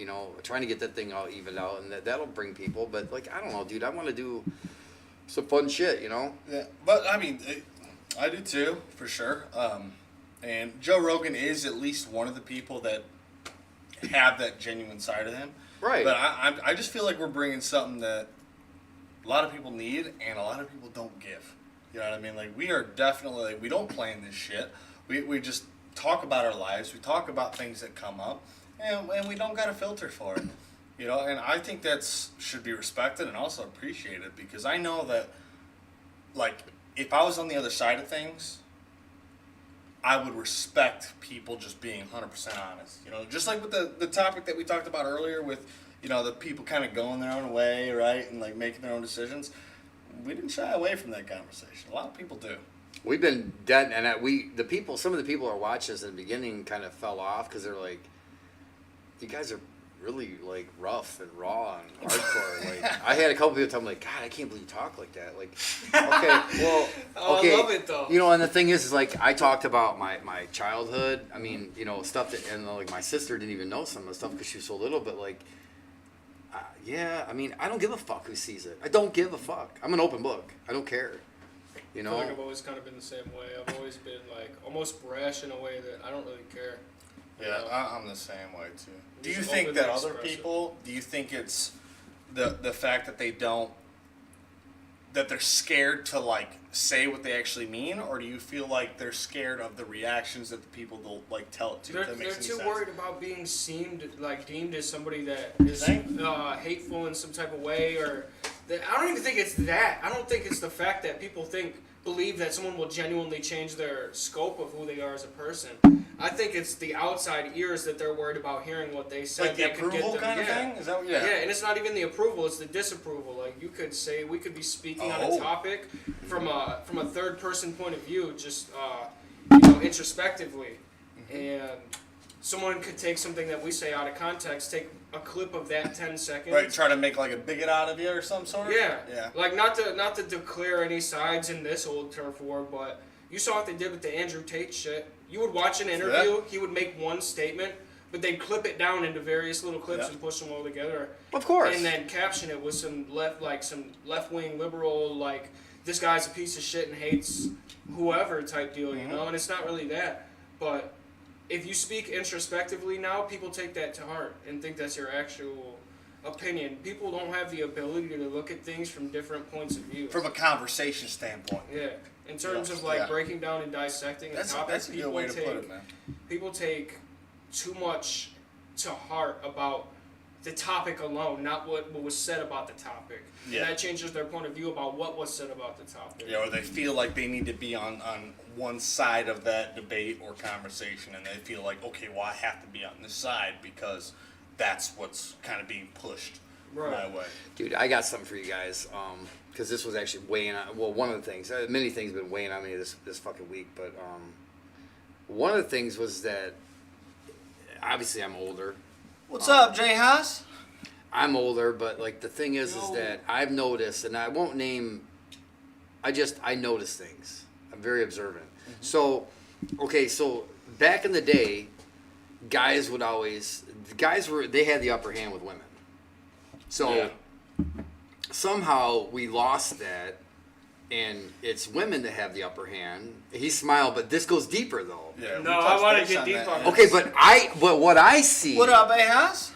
trying to get that thing all evened out, and that'll bring people. But like, I don't know, dude. I want to do some fun shit, Yeah, but I mean, I do too, for sure. And Joe Rogan is at least one of the people that have that genuine side of him. Right. But I just feel like we're bringing something that a lot of people need and a lot of people don't give. You know what I mean? Like, we are definitely, like, we don't plan this shit. We just talk about our lives. We talk about things that come up, and we don't got a filter for it. And I think should be respected and also appreciated, because I know that, like, if I was on the other side of things, I would respect people just being 100% honest. Just like with the topic that we talked about earlier with, the people kind of going their own way, right, and like making their own decisions. We didn't shy away from that conversation. A lot of people do. We've been dead, and some of the people who are watching us in the beginning kind of fell off because they're like, you guys are really like rough and raw and hardcore. Like, I had a couple people tell me like, God, I can't believe you talk like that. Like, okay, well, okay, I love it though. And the thing is like, I talked about my childhood. I mean, stuff that, and like my sister didn't even know some of the stuff because she was so little. But like, yeah, I mean, I don't give a fuck who sees it. I don't give a fuck. I'm an open book. I don't care. I feel like I've always kind of been the same way. I've always been like almost brash in a way that I don't really care. Yeah, I'm the same way too. Do you Just think openly that other express it. people? Do you think it's the fact that they don't that they're scared to like say what they actually mean, or do you feel like they're scared of the reactions that the people will like tell it to? They're too worried about being deemed as somebody that is hateful in some type of way, or I don't even think it's that. I don't think it's the fact that people believe that someone will genuinely change their scope of who they are as a person. I think it's the outside ears that they're worried about hearing what they said. Like the approval kind of thing? Is that what, yeah, and it's not even the approval, it's the disapproval. Like you could say, we could be speaking on a topic from a third person point of view, just introspectively. And someone could take something that we say out of context, take a clip of that 10 seconds. Right, try to make like a bigot out of you or some sort? Yeah. Yeah. Like not to declare any sides in this old turf war, but you saw what they did with the Andrew Tate shit. You would watch an interview, he would make one statement, but they'd clip it down into various little clips and push them all together. Of course. And then caption it with some left-wing liberal, like, this guy's a piece of shit and hates whoever type deal, you know? And it's not really that. But if you speak introspectively now, people take that to heart and think that's your actual opinion. People don't have the ability to look at things from different points of view. From a conversation standpoint. Yeah. In terms of breaking down and dissecting a topic, that's a good way to put it, man. People take too much to heart about the topic alone, not what was said about the topic. Yeah. And that changes their point of view about what was said about the topic. Yeah, or they feel like they need to be on one side of that debate or conversation, and they feel like, okay, well, I have to be on this side because that's what's kind of being pushed my way. Dude, I got something for you guys, because this was actually weighing on, well, one of the things, many things have been weighing on me this fucking week, but one of the things was that, obviously I'm older. What's up, Jay Haas? I'm older, but like the thing is that I've noticed, and I won't name, I notice things. I'm very observant. Mm-hmm. So back in the day, guys they had the upper hand with women. So somehow we lost that, and it's women that have the upper hand. He smiled, but this goes deeper though. Yeah, no, I want to get deep on Okay, but what I see. What up, Haas?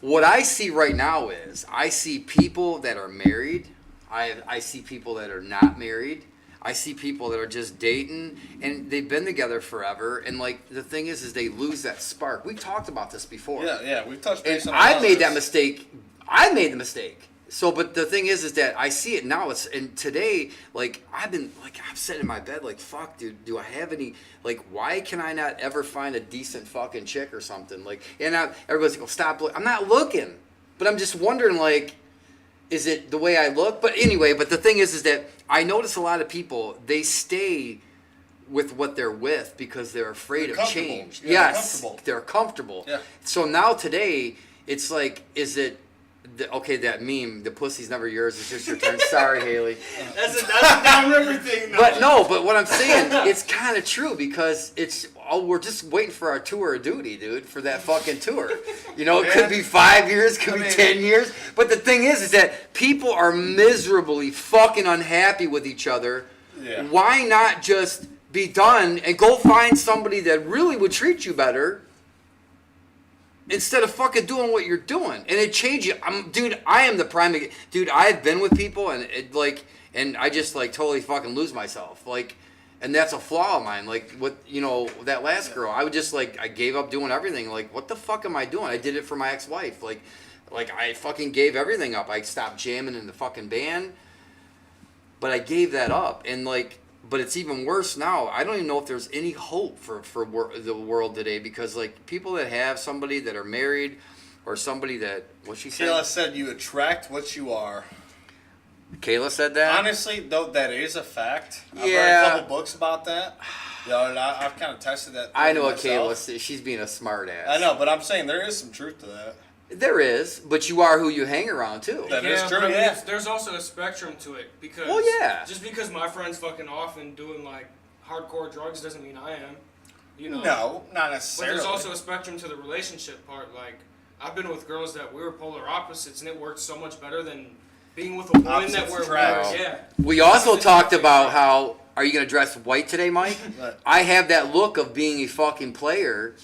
What I see right now is I see people that are married. I see people that are not married. I see people that are just dating, and they've been together forever. And like the thing is they lose that spark. We've talked about this before. Yeah, we've touched base on I made that mistake. I made the mistake. So, but the thing is that I see it now. And today, like I'm sitting in my bed, like, fuck, dude. Do I have any? Like, why can I not ever find a decent fucking chick or something? Like, and everybody's like, oh, stop. I'm not looking, but I'm just wondering, like, is it the way I look? But anyway, but the thing is that I notice a lot of people, they stay with what they're with because they're afraid of change. Yeah, yes, they're comfortable. Yeah. So now today, it's like, is it? That meme, the pussy's never yours, it's just your turn. Sorry, Haley. That's a downriver thing, though. But what I'm saying, it's kind of true because we're just waiting for our tour of duty, dude, for that fucking tour. You know, it could be 5 years, could be 10 years. But the thing is that people are miserably fucking unhappy with each other. Yeah. Why not just be done and go find somebody that really would treat you better? Instead of fucking doing what you're doing, and it changes. I am the prime. Dude, I've been with people, and and I just like totally fucking lose myself. Like, and that's a flaw of mine. Like, what that last girl, I would just I gave up doing everything. Like, what the fuck am I doing? I did it for my ex-wife. Like I fucking gave everything up. I stopped jamming in the fucking band, but I gave that up, and But it's even worse now. I don't even know if there's any hope for the world today because, people that have somebody that are married or somebody that, what she said? Kayla said you attract what you are. Kayla said that? Honestly, though, that is a fact. I've read a couple books about that. And I've kind of tested that. I know what Kayla said. She's being a smart ass. I know, but I'm saying there is some truth to that. There is, but you are who you hang around too. That is true. There's also a spectrum to it because just because my friend's fucking off and doing hardcore drugs doesn't mean I am. No, not necessarily. But there's also a spectrum to the relationship part. I've been with girls that we were polar opposites, and it worked so much better than being with a woman that we're We also talked about how, are you going to dress white today, Mike? I have that look of being a fucking player.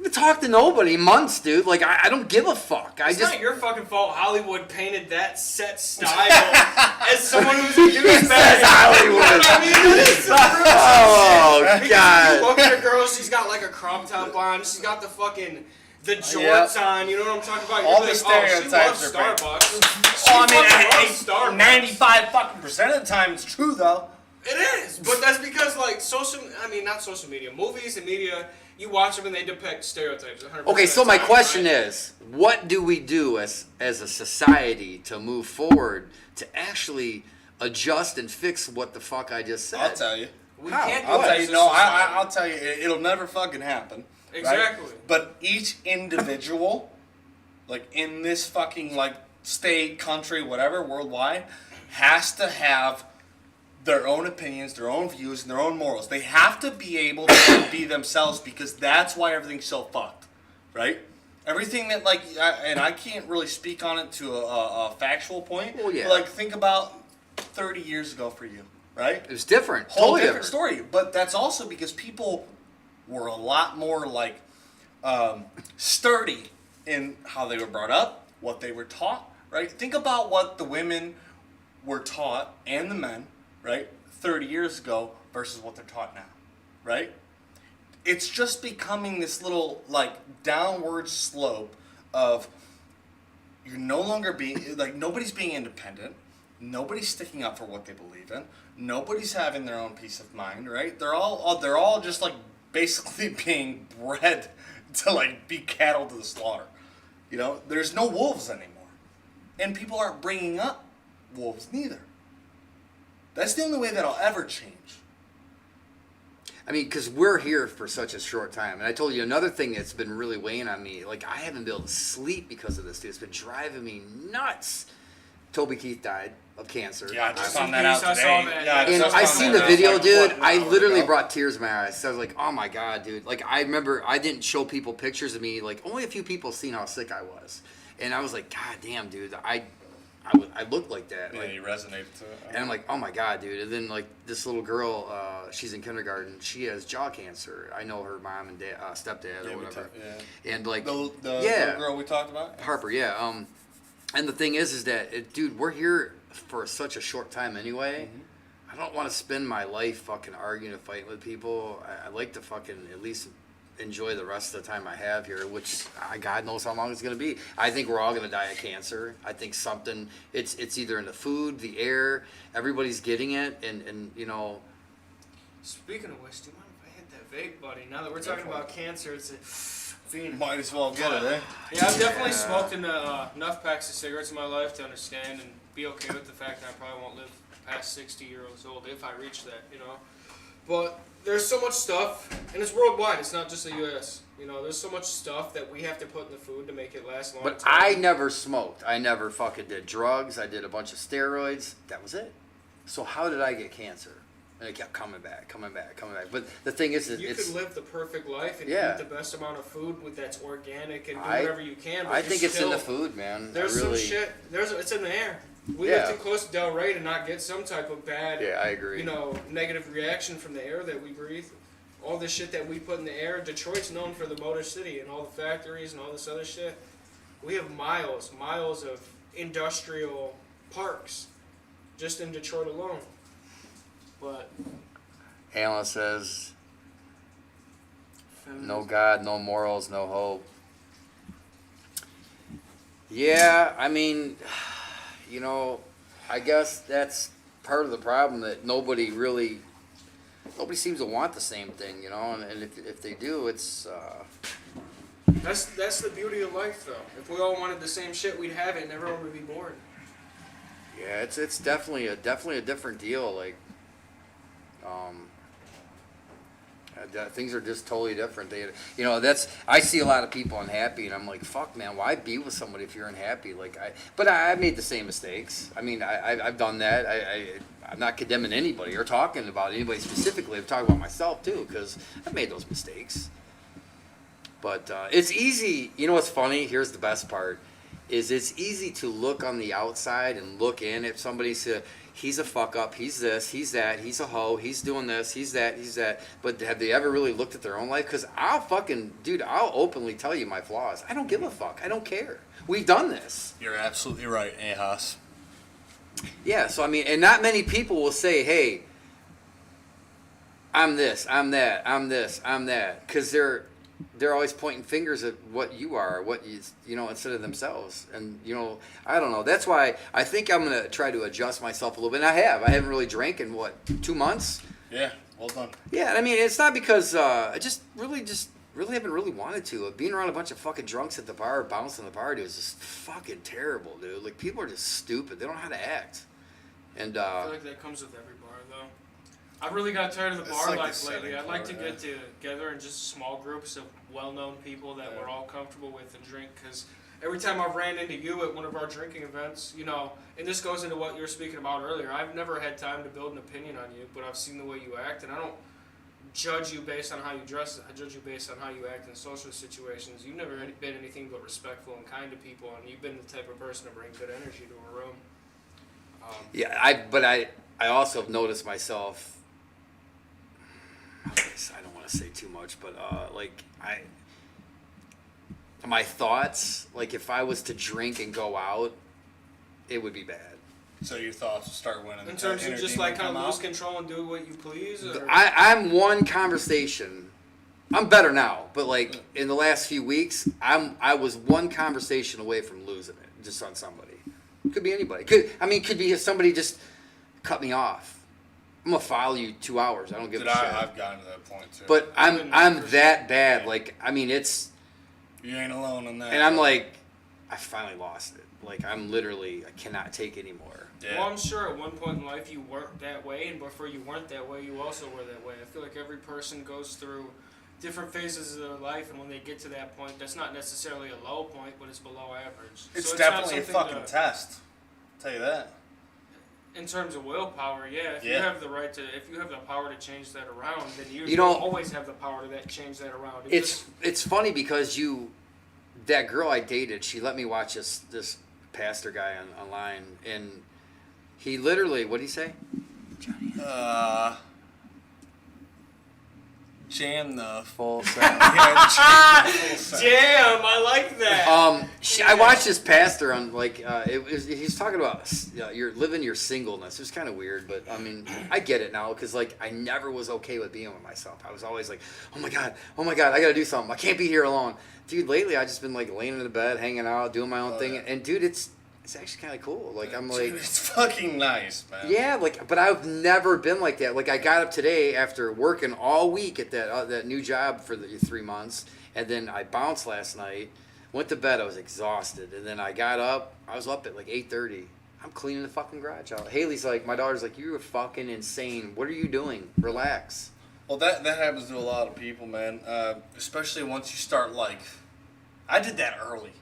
haven't talked to nobody in months, dude. Like, I don't give a fuck. It's not your fucking fault Hollywood painted that set style as someone who's a douchebag. Hollywood. You know what I mean? It's so Oh, because God. if you look at a girl, she's got like a crop top on, she's got the fucking... The jorts on, you know what I'm talking about? All You're the like, stereotypes she are loves Starbucks. She Oh, fucking loves Starbucks. 95 fucking percent of the time it's true though. It is, but that's because like not social media, movies and media, you watch them and they depict stereotypes 100% Okay, so of the my time, question right? is, what do we do as a society to move forward to actually adjust and fix what the fuck I just said? I'll tell you. We How? can't do I'll it tell as you. a No, society. I'll tell you. It'll never fucking happen. right? Exactly. But each individual, like in this fucking like state, country, whatever, worldwide, has to have their own opinions, their own views, and their own morals. They have to be able to be themselves because that's why everything's so fucked, right? Everything that and I can't really speak on it to a factual point. Well, yeah. But, like think about 30 years ago for you, right? It was different. Whole Totally different story. But that's also because people were a lot more like sturdy in how they were brought up, what they were taught, right? Think about what the women were taught and the men, right, 30 years ago versus what they're taught now, right? It's just becoming this little like downward slope of you're no longer being like nobody's being independent, nobody's sticking up for what they believe in, nobody's having their own peace of mind, right? They're all just like basically being bred to like be cattle to the slaughter. You know, there's no wolves anymore, and people aren't bringing up wolves neither. That's the only way that'll ever change. I mean, because we're here for such a short time. And I told you another thing that's been really weighing on me. Like, I haven't been able to sleep because of this, dude. It's been driving me nuts. Toby Keith died of cancer. Yeah, I just I found that out saw today. that. Yeah, And just I found seen that the out video, like, dude. what, an I hour literally ago? brought tears to my eyes. So I was like, oh my God, dude. Like, I remember I didn't show people pictures of me. Like, only a few people seen how sick I was. And I was like, God damn, dude. I looked like that. Yeah, Like, you resonated to it. and I'm like, oh my God, dude. And then, like, this little girl, she's in kindergarten. She has jaw cancer. I know her mom and dad, stepdad or whatever. And, like, the yeah. little girl we talked about? Harper, yeah. And the thing is that, dude, we're here for such a short time anyway. Mm-hmm. I don't want to spend my life fucking arguing and fighting with people. I like to fucking at least enjoy the rest of the time I have here, which God knows how long it's going to be. I think we're all going to die of cancer. I think it's either in the food, the air, everybody's getting it, and you know. Speaking of which, do you mind if I hit that vape, buddy? Now that we're talking about cancer, it's a fiend. Might as well get it, eh? Yeah, I've definitely smoked enough packs of cigarettes in my life to understand and be okay with the fact that I probably won't live past 60 years old if I reach that, you know. But there's so much stuff, and it's worldwide. It's not just the U.S. You know, there's so much stuff that we have to put in the food to make it last long. But I never smoked. I never fucking did drugs. I did a bunch of steroids. That was it. So how did I get cancer? And it kept coming back. But the thing is, you it's. could live the perfect life and Yeah. eat the best amount of food that's organic and do I- whatever you can. But I you're think it's in the still- food, man. There's I really, some shit. It's in the air. We Yeah. live too close to Del Rey to not get some type of bad, Yeah, I agree. you know, negative reaction from the air that we breathe. All the shit that we put in the air. Detroit's known for the Motor City and all the factories and all this other shit. We have miles of industrial parks just in Detroit alone. But Alan says, no God, no morals, no hope. Yeah, I mean, you know, I guess that's part of the problem that nobody seems to want the same thing, you know, and if they do, it's, that's the beauty of life, though. If we all wanted the same shit, we'd have it and everyone would be bored. yeah, it's definitely a different deal, like, things are just totally different. You know, I see a lot of people unhappy, and I'm like, fuck, man, why be with somebody if you're unhappy? Like, but I made the same mistakes. I mean, I've done that. I'm not condemning anybody or talking about anybody specifically. I'm talking about myself too, because I've made those mistakes. But it's easy. You know what's funny? Here's the best part. Is it's easy to look on the outside and look in at somebody say, he's a fuck up, he's this, he's that, he's a hoe, he's doing this, he's that, he's that. But have they ever really looked at their own life? Because I'll openly tell you my flaws. I don't give a fuck. I don't care. We've done this. You're absolutely right, Ahas. Yeah, so I mean, and not many people will say, hey, I'm this, I'm that, I'm this, I'm that. Because they're always pointing fingers at what you are, what you know, instead of themselves. And, you know, I don't know. That's why I think I'm going to try to adjust myself a little bit. And I haven't really drank in, 2 months? Yeah, well done. Yeah, I mean, it's not because I just really haven't really wanted to. Being around a bunch of fucking drunks at the bar, bouncing the party was just fucking terrible, dude. Like, people are just stupid. They don't know how to act. And I feel like that comes with every bar, though. I really got tired of the bar life lately. I'd like to get together in just small groups of well-known people that we're all comfortable with and drink. Because every time I've ran into you at one of our drinking events, you know, and this goes into what you were speaking about earlier, I've never had time to build an opinion on you, but I've seen the way you act, and I don't judge you based on how you dress. I judge you based on how you act in social situations. You've never been anything but respectful and kind to people, and you've been the type of person to bring good energy to a room. I also have noticed myself. I don't want to say too much, but my thoughts, like if I was to drink and go out, it would be bad. So your thoughts will start winning. In terms of just like kind of lose control and do what you please? Or? I'm one conversation. I'm better now, but like in the last few weeks, I was one conversation away from losing it, just on somebody. Could be anybody. Could be if somebody just cut me off. I'm gonna file you 2 hours. I don't give a shit. I've gotten to that point too. But I'm that bad. Like, I mean, it's. You ain't alone in that. And I'm like, I finally lost it. Like, I cannot take anymore. Yeah. Well, I'm sure at one point in life you weren't that way, and before you weren't that way, you also were that way. I feel like every person goes through different phases of their life, and when they get to that point, that's not necessarily a low point, but it's below average. It's definitely a fucking test. I'll tell you that. In terms of willpower, yeah. If you have the power to change that around, then you always have the power to change that around. It's funny because that girl I dated, she let me watch this pastor guy online, and he literally, what did he say? Johnny. Jam the full set. Jam, I like that. I watched this pastor on he's talking about you're living your singleness. It was kind of weird, but I mean I get it now because like I never was okay with being with myself. I was always like, oh my god, I gotta do something. I can't be here alone, dude. Lately I just been like laying in the bed, hanging out, doing my own thing, and dude, it's actually kind of cool. Like I'm like, dude, it's fucking nice, man. Yeah, but I've never been like that. Like I got up today after working all week at that new job for the 3 months, and then I bounced last night. Went to bed. I was exhausted, and then I got up. I was up at like 8:30. I'm cleaning the fucking garage out. Haley's like, my daughter's like, you're fucking insane. What are you doing? Relax. Well, that happens to a lot of people, man. Especially once you start like, I did that early.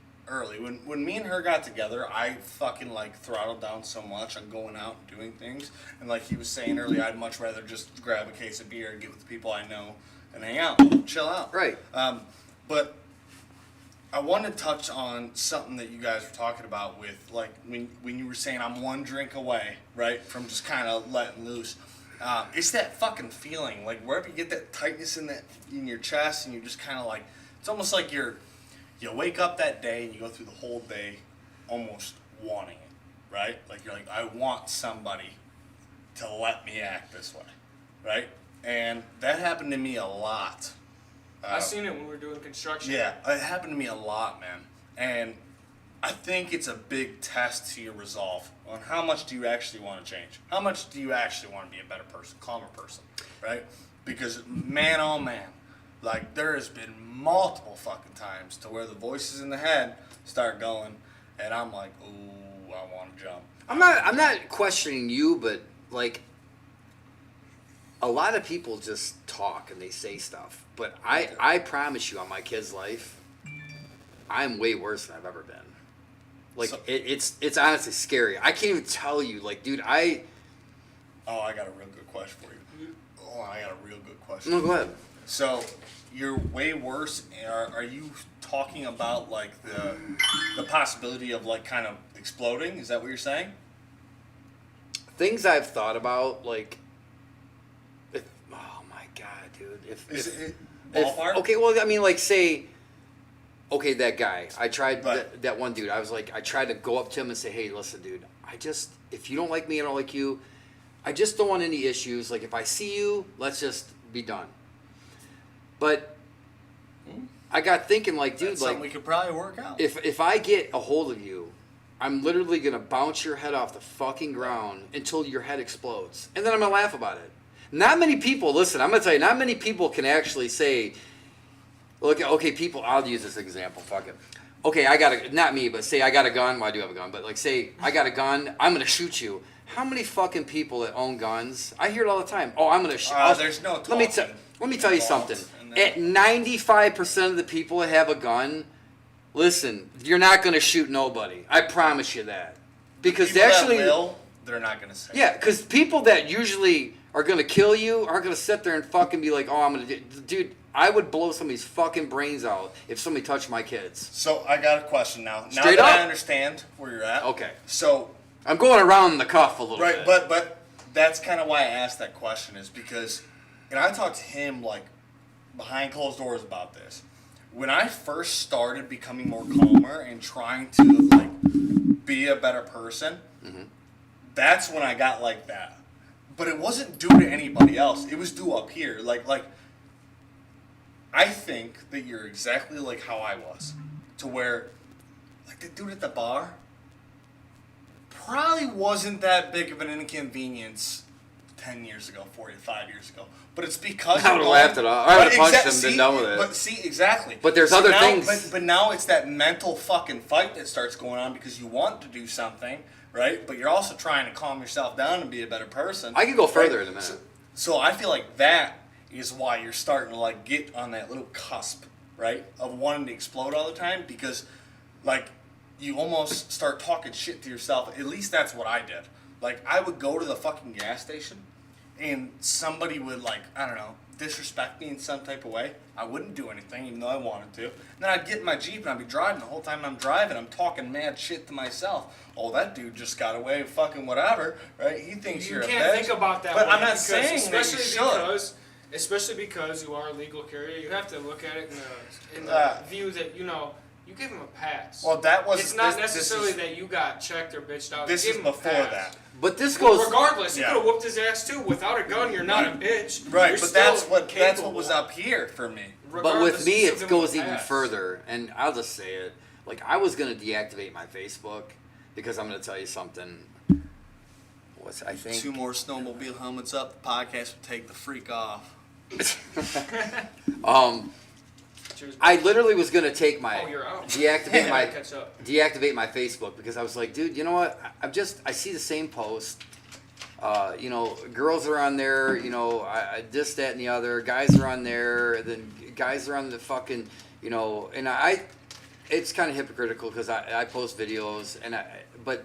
When me and her got together, I fucking like throttled down so much on going out and doing things. And like he was saying earlier, I'd much rather just grab a case of beer and get with the people I know and hang out, chill out. Right. But I want to touch on something that you guys were talking about with like when you were saying I'm one drink away, right, from just kind of letting loose. It's that fucking feeling, like wherever you get that tightness in your chest, and you're just kind of like, it's almost like you wake up that day and you go through the whole day almost wanting it, right? Like you're like, I want somebody to let me act this way, right? And that happened to me a lot. I seen it when we were doing construction. Yeah, it happened to me a lot, man. And I think it's a big test to your resolve on how much do you actually want to change? How much do you actually want to be a better person, calmer person, right? Because man, oh man, like there has been multiple fucking times to where the voices in the head start going, and I'm like, ooh, I want to jump. I'm not questioning you, but like a lot of people just talk and they say stuff. But I promise you, on my kid's life, I'm way worse than I've ever been. Like it's honestly scary. I can't even tell you, like, dude, Oh, I got a real good question for you. No, go ahead. So, you're way worse. Are you talking about like the possibility of like kind of exploding? Is that what you're saying? things I've thought about, like, oh my god, dude, if ballpark? okay, well, I mean, like, say, okay, that guy, I tried Right. that one dude. I was like, I tried to go up to him and say, hey, listen, dude, if you don't like me, I don't like you. I just don't want any issues. Like, if I see you, let's just be done. But I got thinking, like, dude, That's like, something we could probably work out. if I get a hold of you, I'm literally gonna bounce your head off the fucking ground until your head explodes, and then I'm gonna laugh about it. Not many people, listen, I'm gonna tell you, not many people can actually say, look, okay, people, I'll use this example, fuck it. Okay, not me, but say I got a gun, well, I do have a gun, but like, say I got a gun, I'm gonna shoot you. How many fucking people that own guns, I hear it all the time, oh, I'm gonna shoot. There's no Let me tell you involved something. in that. At 95% of the people that have a gun, listen, you're not gonna shoot nobody. I promise you that. Because People actually, that will, they're not gonna say. yeah, because people that usually are gonna kill you aren't gonna sit there and fucking be like, oh, I'm gonna dude, I would blow somebody's fucking brains out if somebody touched my kids. So I got a question now. Now Straight that up. I understand where you're at. Okay. So I'm going around the cuff a little right, bit. but that's kind of why I asked that question is because, and I talked to him like behind closed doors about this. When I first started becoming more calmer and trying to like be a better person, that's when I got like that. But it wasn't due to anybody else. It was due up here. Like I think that you're exactly like how I was, to where like the dude at the bar probably wasn't that big of an inconvenience 10 years ago, 45 years ago. But it's because I would've laughed it off. I would've punched him and been done with it. But see, exactly. But there's So other now, things. But now it's that mental fucking fight that starts going on because you want to do something, right? But you're also trying to calm yourself down and be a better person. I could go further right? in a minute. So I feel like that is why you're starting to like get on that little cusp, right, of wanting to explode all the time because, like, you almost start talking shit to yourself. At least that's what I did. Like, I would go to the fucking gas station, and somebody would, like, I don't know, disrespect me in some type of way. I wouldn't do anything, even though I wanted to. And then I'd get in my Jeep, and I'd be driving. The whole time I'm driving, I'm talking mad shit to myself. Oh, that dude just got away with fucking whatever, right? He thinks You you're a bitch. can't think about that But way I'm not because saying that you should. Especially because you are a legal carrier, you have to look at it in the view that, you know, you give him a pass. Well, that was... It's not necessarily that you got checked or bitched out. This you is give him a before pass. that. But this goes. Regardless, you Yeah. could have whooped his ass too. Without a gun, you're not a bitch. Right, You're but still that's what capable. was up here for me. But Regardless, with me, you it still give him a goes even pass. further, and I'll just say it. Like, I was gonna deactivate my Facebook because I'm gonna tell you something. I think 2 more snowmobile helmets up, the podcast would take the freak off. Cheers, I literally was gonna take my Oh, you're out. deactivate my Catch up. deactivate my Facebook because I was like, dude, you know what? I see the same post. You know, girls are on there. You know, I this, that, and the other. Guys are on there. Then guys are on the fucking. You know, and it's kind of hypocritical because I post videos but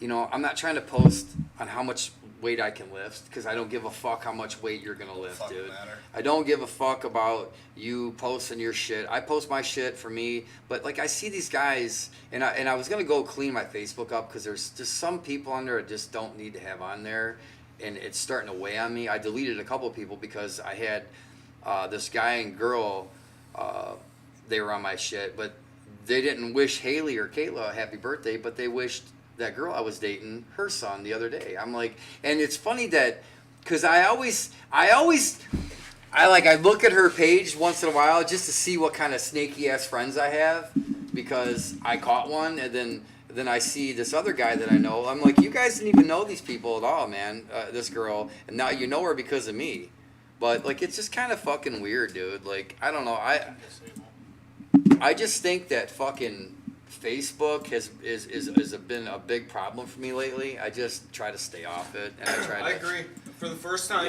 you know, I'm not trying to post on how much weight I can lift because I don't give a fuck how much weight you're gonna lift, Fuck dude. matter. I don't give a fuck about you posting your shit. I post my shit for me, but like I see these guys, and I was gonna go clean my Facebook up because there's just some people on there I just don't need to have on there, and it's starting to weigh on me. I deleted a couple of people because I had this guy and girl, they were on my shit, but they didn't wish Haley or Kayla a happy birthday, but they wished that girl I was dating her son the other day. I'm like, and it's funny that, because I look at her page once in a while just to see what kind of snaky ass friends I have, because I caught one, and then I see this other guy that I know. I'm like, you guys didn't even know these people at all, man. This girl, and now you know her because of me. But like, it's just kind of fucking weird, dude. Like, I don't know. I just think that fucking Facebook has been a big problem for me lately. I just try to stay off it, and I agree. For the first time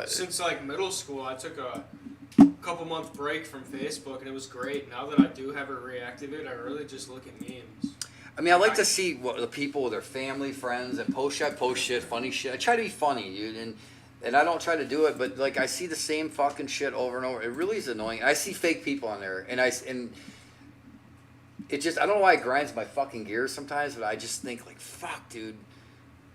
since like middle school, I took a couple month break from Facebook, and it was great. Now that I do have it reactivated, I really just look at memes. I mean, I like to see what the people with their family, friends, and post shit, funny shit. I try to be funny, dude, and I don't try to do it, but like I see the same fucking shit over and over. It really is annoying. I see fake people on there, and it just, I don't know why it grinds my fucking gears sometimes, but I just think like, fuck, dude.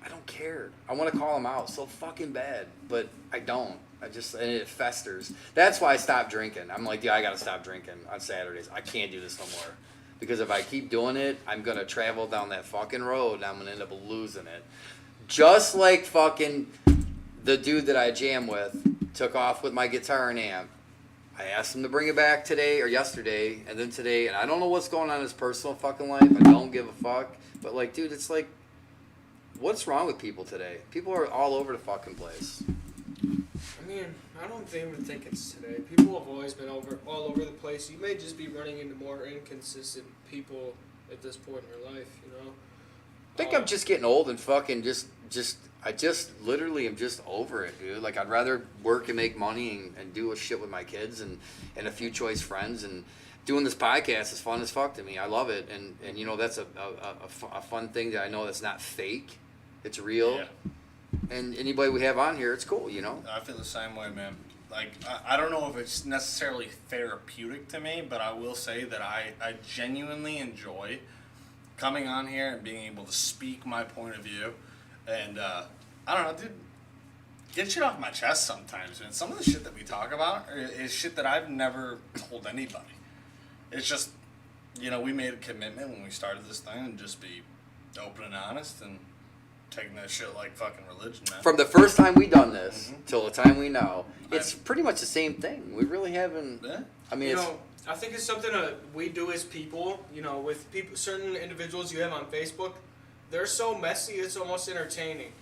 I don't care. I want to call them out so fucking bad, but I don't. And it festers. That's why I stopped drinking. I'm like, yeah, I got to stop drinking on Saturdays. I can't do this no more. Because if I keep doing it, I'm going to travel down that fucking road and I'm going to end up losing it. Just like fucking the dude that I jam with took off with my guitar and amp. I asked him to bring it back today or yesterday and then today, and I don't know what's going on in his personal fucking life. I don't give a fuck. But like, dude, it's like, what's wrong with people today? People are all over the fucking place. I mean, I don't even think it's today. People have always been all over the place. You may just be running into more inconsistent people at this point in your life, you know? I think I'm just getting old and fucking I just literally am just over it, dude. Like, I'd rather work and make money and do a shit with my kids and a few choice friends. And doing this podcast is fun as fuck to me. I love it. And you know, that's a fun thing that I know that's not fake. It's real. Yeah. And anybody we have on here, it's cool, you know? I feel the same way, man. Like, I don't know if it's necessarily therapeutic to me, but I will say that I genuinely enjoy coming on here and being able to speak my point of view. And, I don't know, dude, get shit off my chest sometimes, man. Some of the shit that we talk about is shit that I've never told anybody. It's just, you know, we made a commitment when we started this thing and just be open and honest and taking that shit like fucking religion, man. From the first time we done this till the time we now, it's pretty much the same thing. We really haven't. Yeah. I mean, I think it's something that we do as people. You know, with people, certain individuals you have on Facebook, they're so messy it's almost entertaining.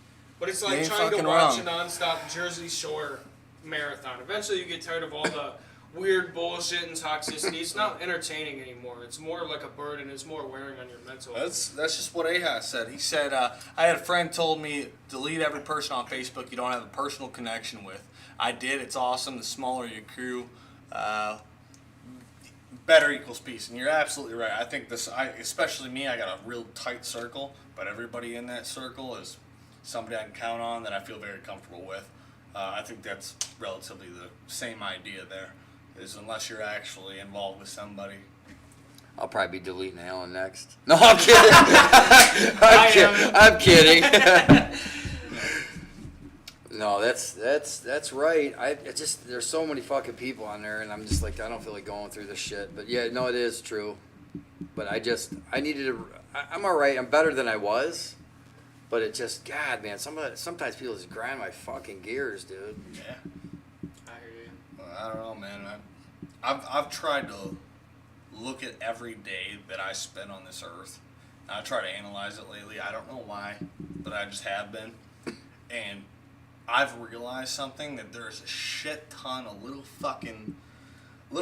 But it's like trying to watch a nonstop Jersey Shore marathon. Eventually, you get tired of all the weird bullshit and toxicity. It's not entertaining anymore. It's more like a burden. It's more wearing on your mental. That's just what Ahaz said. He said, I had a friend told me, delete every person on Facebook you don't have a personal connection with. I did. It's awesome. The smaller your crew, better equals peace. And you're absolutely right. I think especially me, I got a real tight circle, but everybody in that circle is somebody I can count on that I feel very comfortable with. I think that's relatively the same idea there. Is unless you're actually involved with somebody. I'll probably be deleting Alan next. No, I'm kidding. I'm kidding. No, that's right. There's so many fucking people on there, and I'm just like, I don't feel like going through this shit. But yeah, no, it is true. But I'm all right. I'm better than I was. But it just, God, man, sometimes people just grind my fucking gears, dude. Yeah. I hear you. Well, I don't know, man. I've tried to look at every day that I spend on this earth. I try to analyze it lately. I don't know why, but I just have been. And I've realized something, that there's a shit ton of little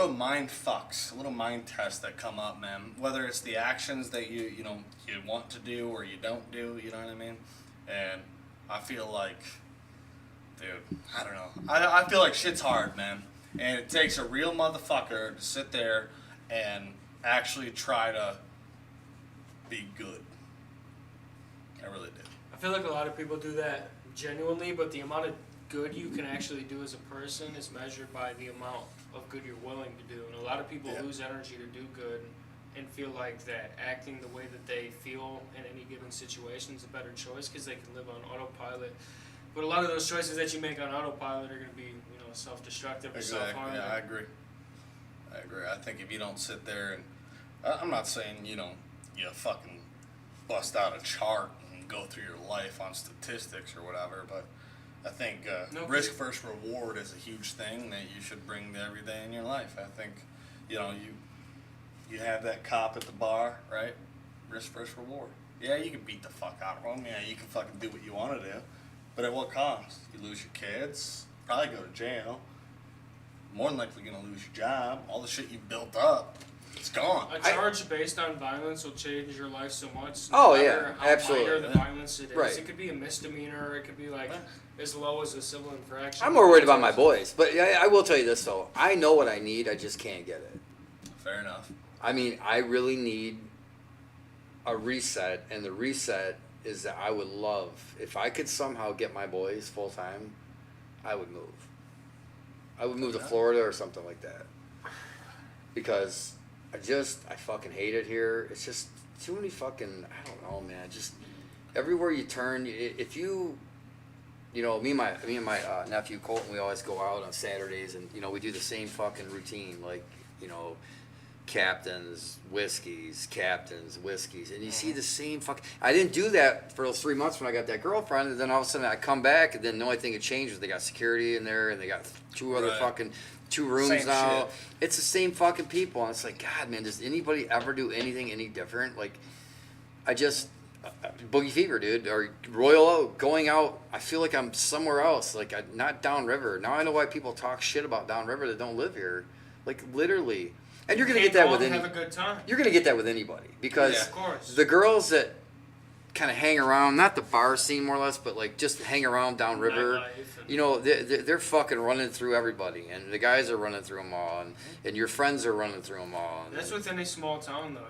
mind fucks, little mind tests that come up, man. Whether it's the actions that you want to do or you don't do, you know what I mean? And I feel like, dude, I don't know. I feel like shit's hard, man. And it takes a real motherfucker to sit there and actually try to be good. I really do. I feel like a lot of people do that genuinely, but the amount of good you can actually do as a person is measured by the amount of good you're willing to do. And a lot of people lose energy to do good and feel like that acting the way that they feel in any given situation is a better choice because they can live on autopilot. But a lot of those choices that you make on autopilot are going to be, self-destructive or self-harming. Yeah, I agree. I think if you don't sit there and, I'm not saying, you fucking bust out a chart and go through your life on statistics or whatever, but I think risk versus reward is a huge thing that you should bring to every day in your life. I think, you have that cop at the bar, right? Risk versus reward. Yeah, you can beat the fuck out of them. Yeah, you can fucking do what you want to do. But at what cost? You lose your kids, probably go to jail. More than likely going to lose your job. All the shit you built up, it's gone. A charge based on violence will change your life so much. No matter how absolutely. minor the violence it is. Right. It could be a misdemeanor. It could be as low as a civil infraction. I'm more worried about my boys. But I will tell you this, though. I know what I need. I just can't get it. Fair enough. I mean, I really need a reset. And the reset is that I would love, if I could somehow get my boys full time, I would move. I would move to Florida or something like that. Because I fucking hate it here. It's just too many fucking, I don't know, man. everywhere you turn, if you, me and my nephew Colton, we always go out on Saturdays, and we do the same fucking routine, like captains, whiskeys, and you see the same I didn't do that for those 3 months when I got that girlfriend, and then all of a sudden I come back, and then the only thing that changed was they got security in there, and they got two other fucking 2 rooms Same now. shit. It's the same fucking people, and it's like, God, man, does anybody ever do anything any different? Like, I just Boogie Fever, dude, or Royal Oak, going out. I feel like I'm somewhere else, like not downriver. Now I know why people talk shit about downriver that don't live here, like literally. And you're gonna get that with any. Have a good time. You're gonna get that with anybody because of course. The girls that kind of hang around, not the bar scene more or less, but like just hang around downriver. They're fucking running through everybody, and the guys are running through them all, and your friends are running through them all. That's with any small town, though,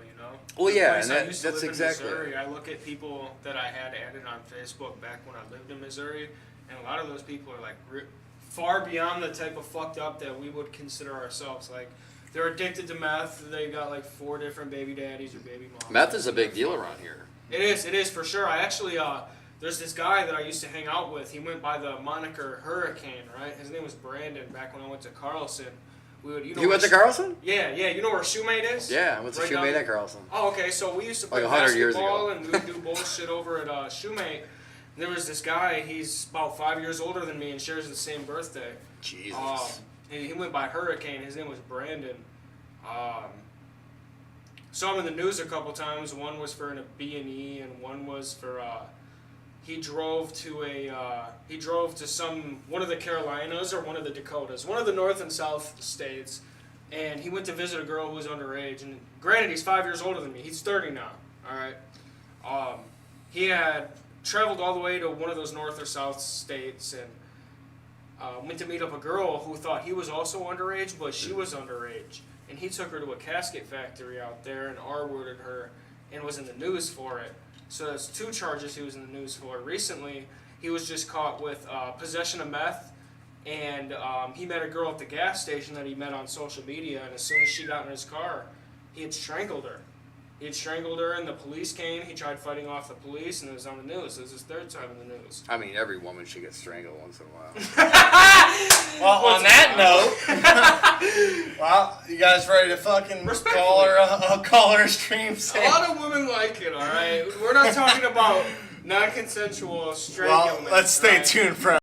Well, yeah, and I used to that's live exactly. in Missouri. I look at people that I had added on Facebook back when I lived in Missouri, and a lot of those people are like far beyond the type of fucked up that we would consider ourselves. Like, they're addicted to meth. They got like 4 different baby daddies or baby moms. Meth is a big deal around here. It is for sure. I actually, there's this guy that I used to hang out with. He went by the moniker Hurricane, right? His name was Brandon back when I went to Carlson. We would, You went to Carlson? Yeah. You know where Shoemate is? Yeah, I went to Right Shoemate down- at Carlson. Oh, okay. So we used to play Like 100 years basketball ago. and we would do bullshit over at Shoemate. And there was this guy. He's about 5 years older than me and shares the same birthday. Jesus. He went by Hurricane. His name was Brandon. Saw him in the news a couple times. One was for a B&E, and one was for he drove to one of the Carolinas or one of the Dakotas, one of the North and South states, and he went to visit a girl who was underage. And granted, he's 5 years older than me. He's 30 now. All right. He had traveled all the way to one of those North or South states and went to meet up a girl who thought he was also underage, but she was underage. And he took her to a casket factory out there and R-worded her and was in the news for it. So there's 2 charges he was in the news for. Recently, he was just caught with possession of meth, and he met a girl at the gas station that he met on social media, and as soon as she got in his car, he had strangled her. He had strangled her, and the police came. He tried fighting off the police, and it was on the news. It was his 3rd time in the news. I mean, every woman should get strangled once in a while. Well, on that note, well, you guys ready to fucking call her a stream? A lot of women like it, all right? We're not talking about non-consensual straight Well, women. let's stay right? tuned, friends.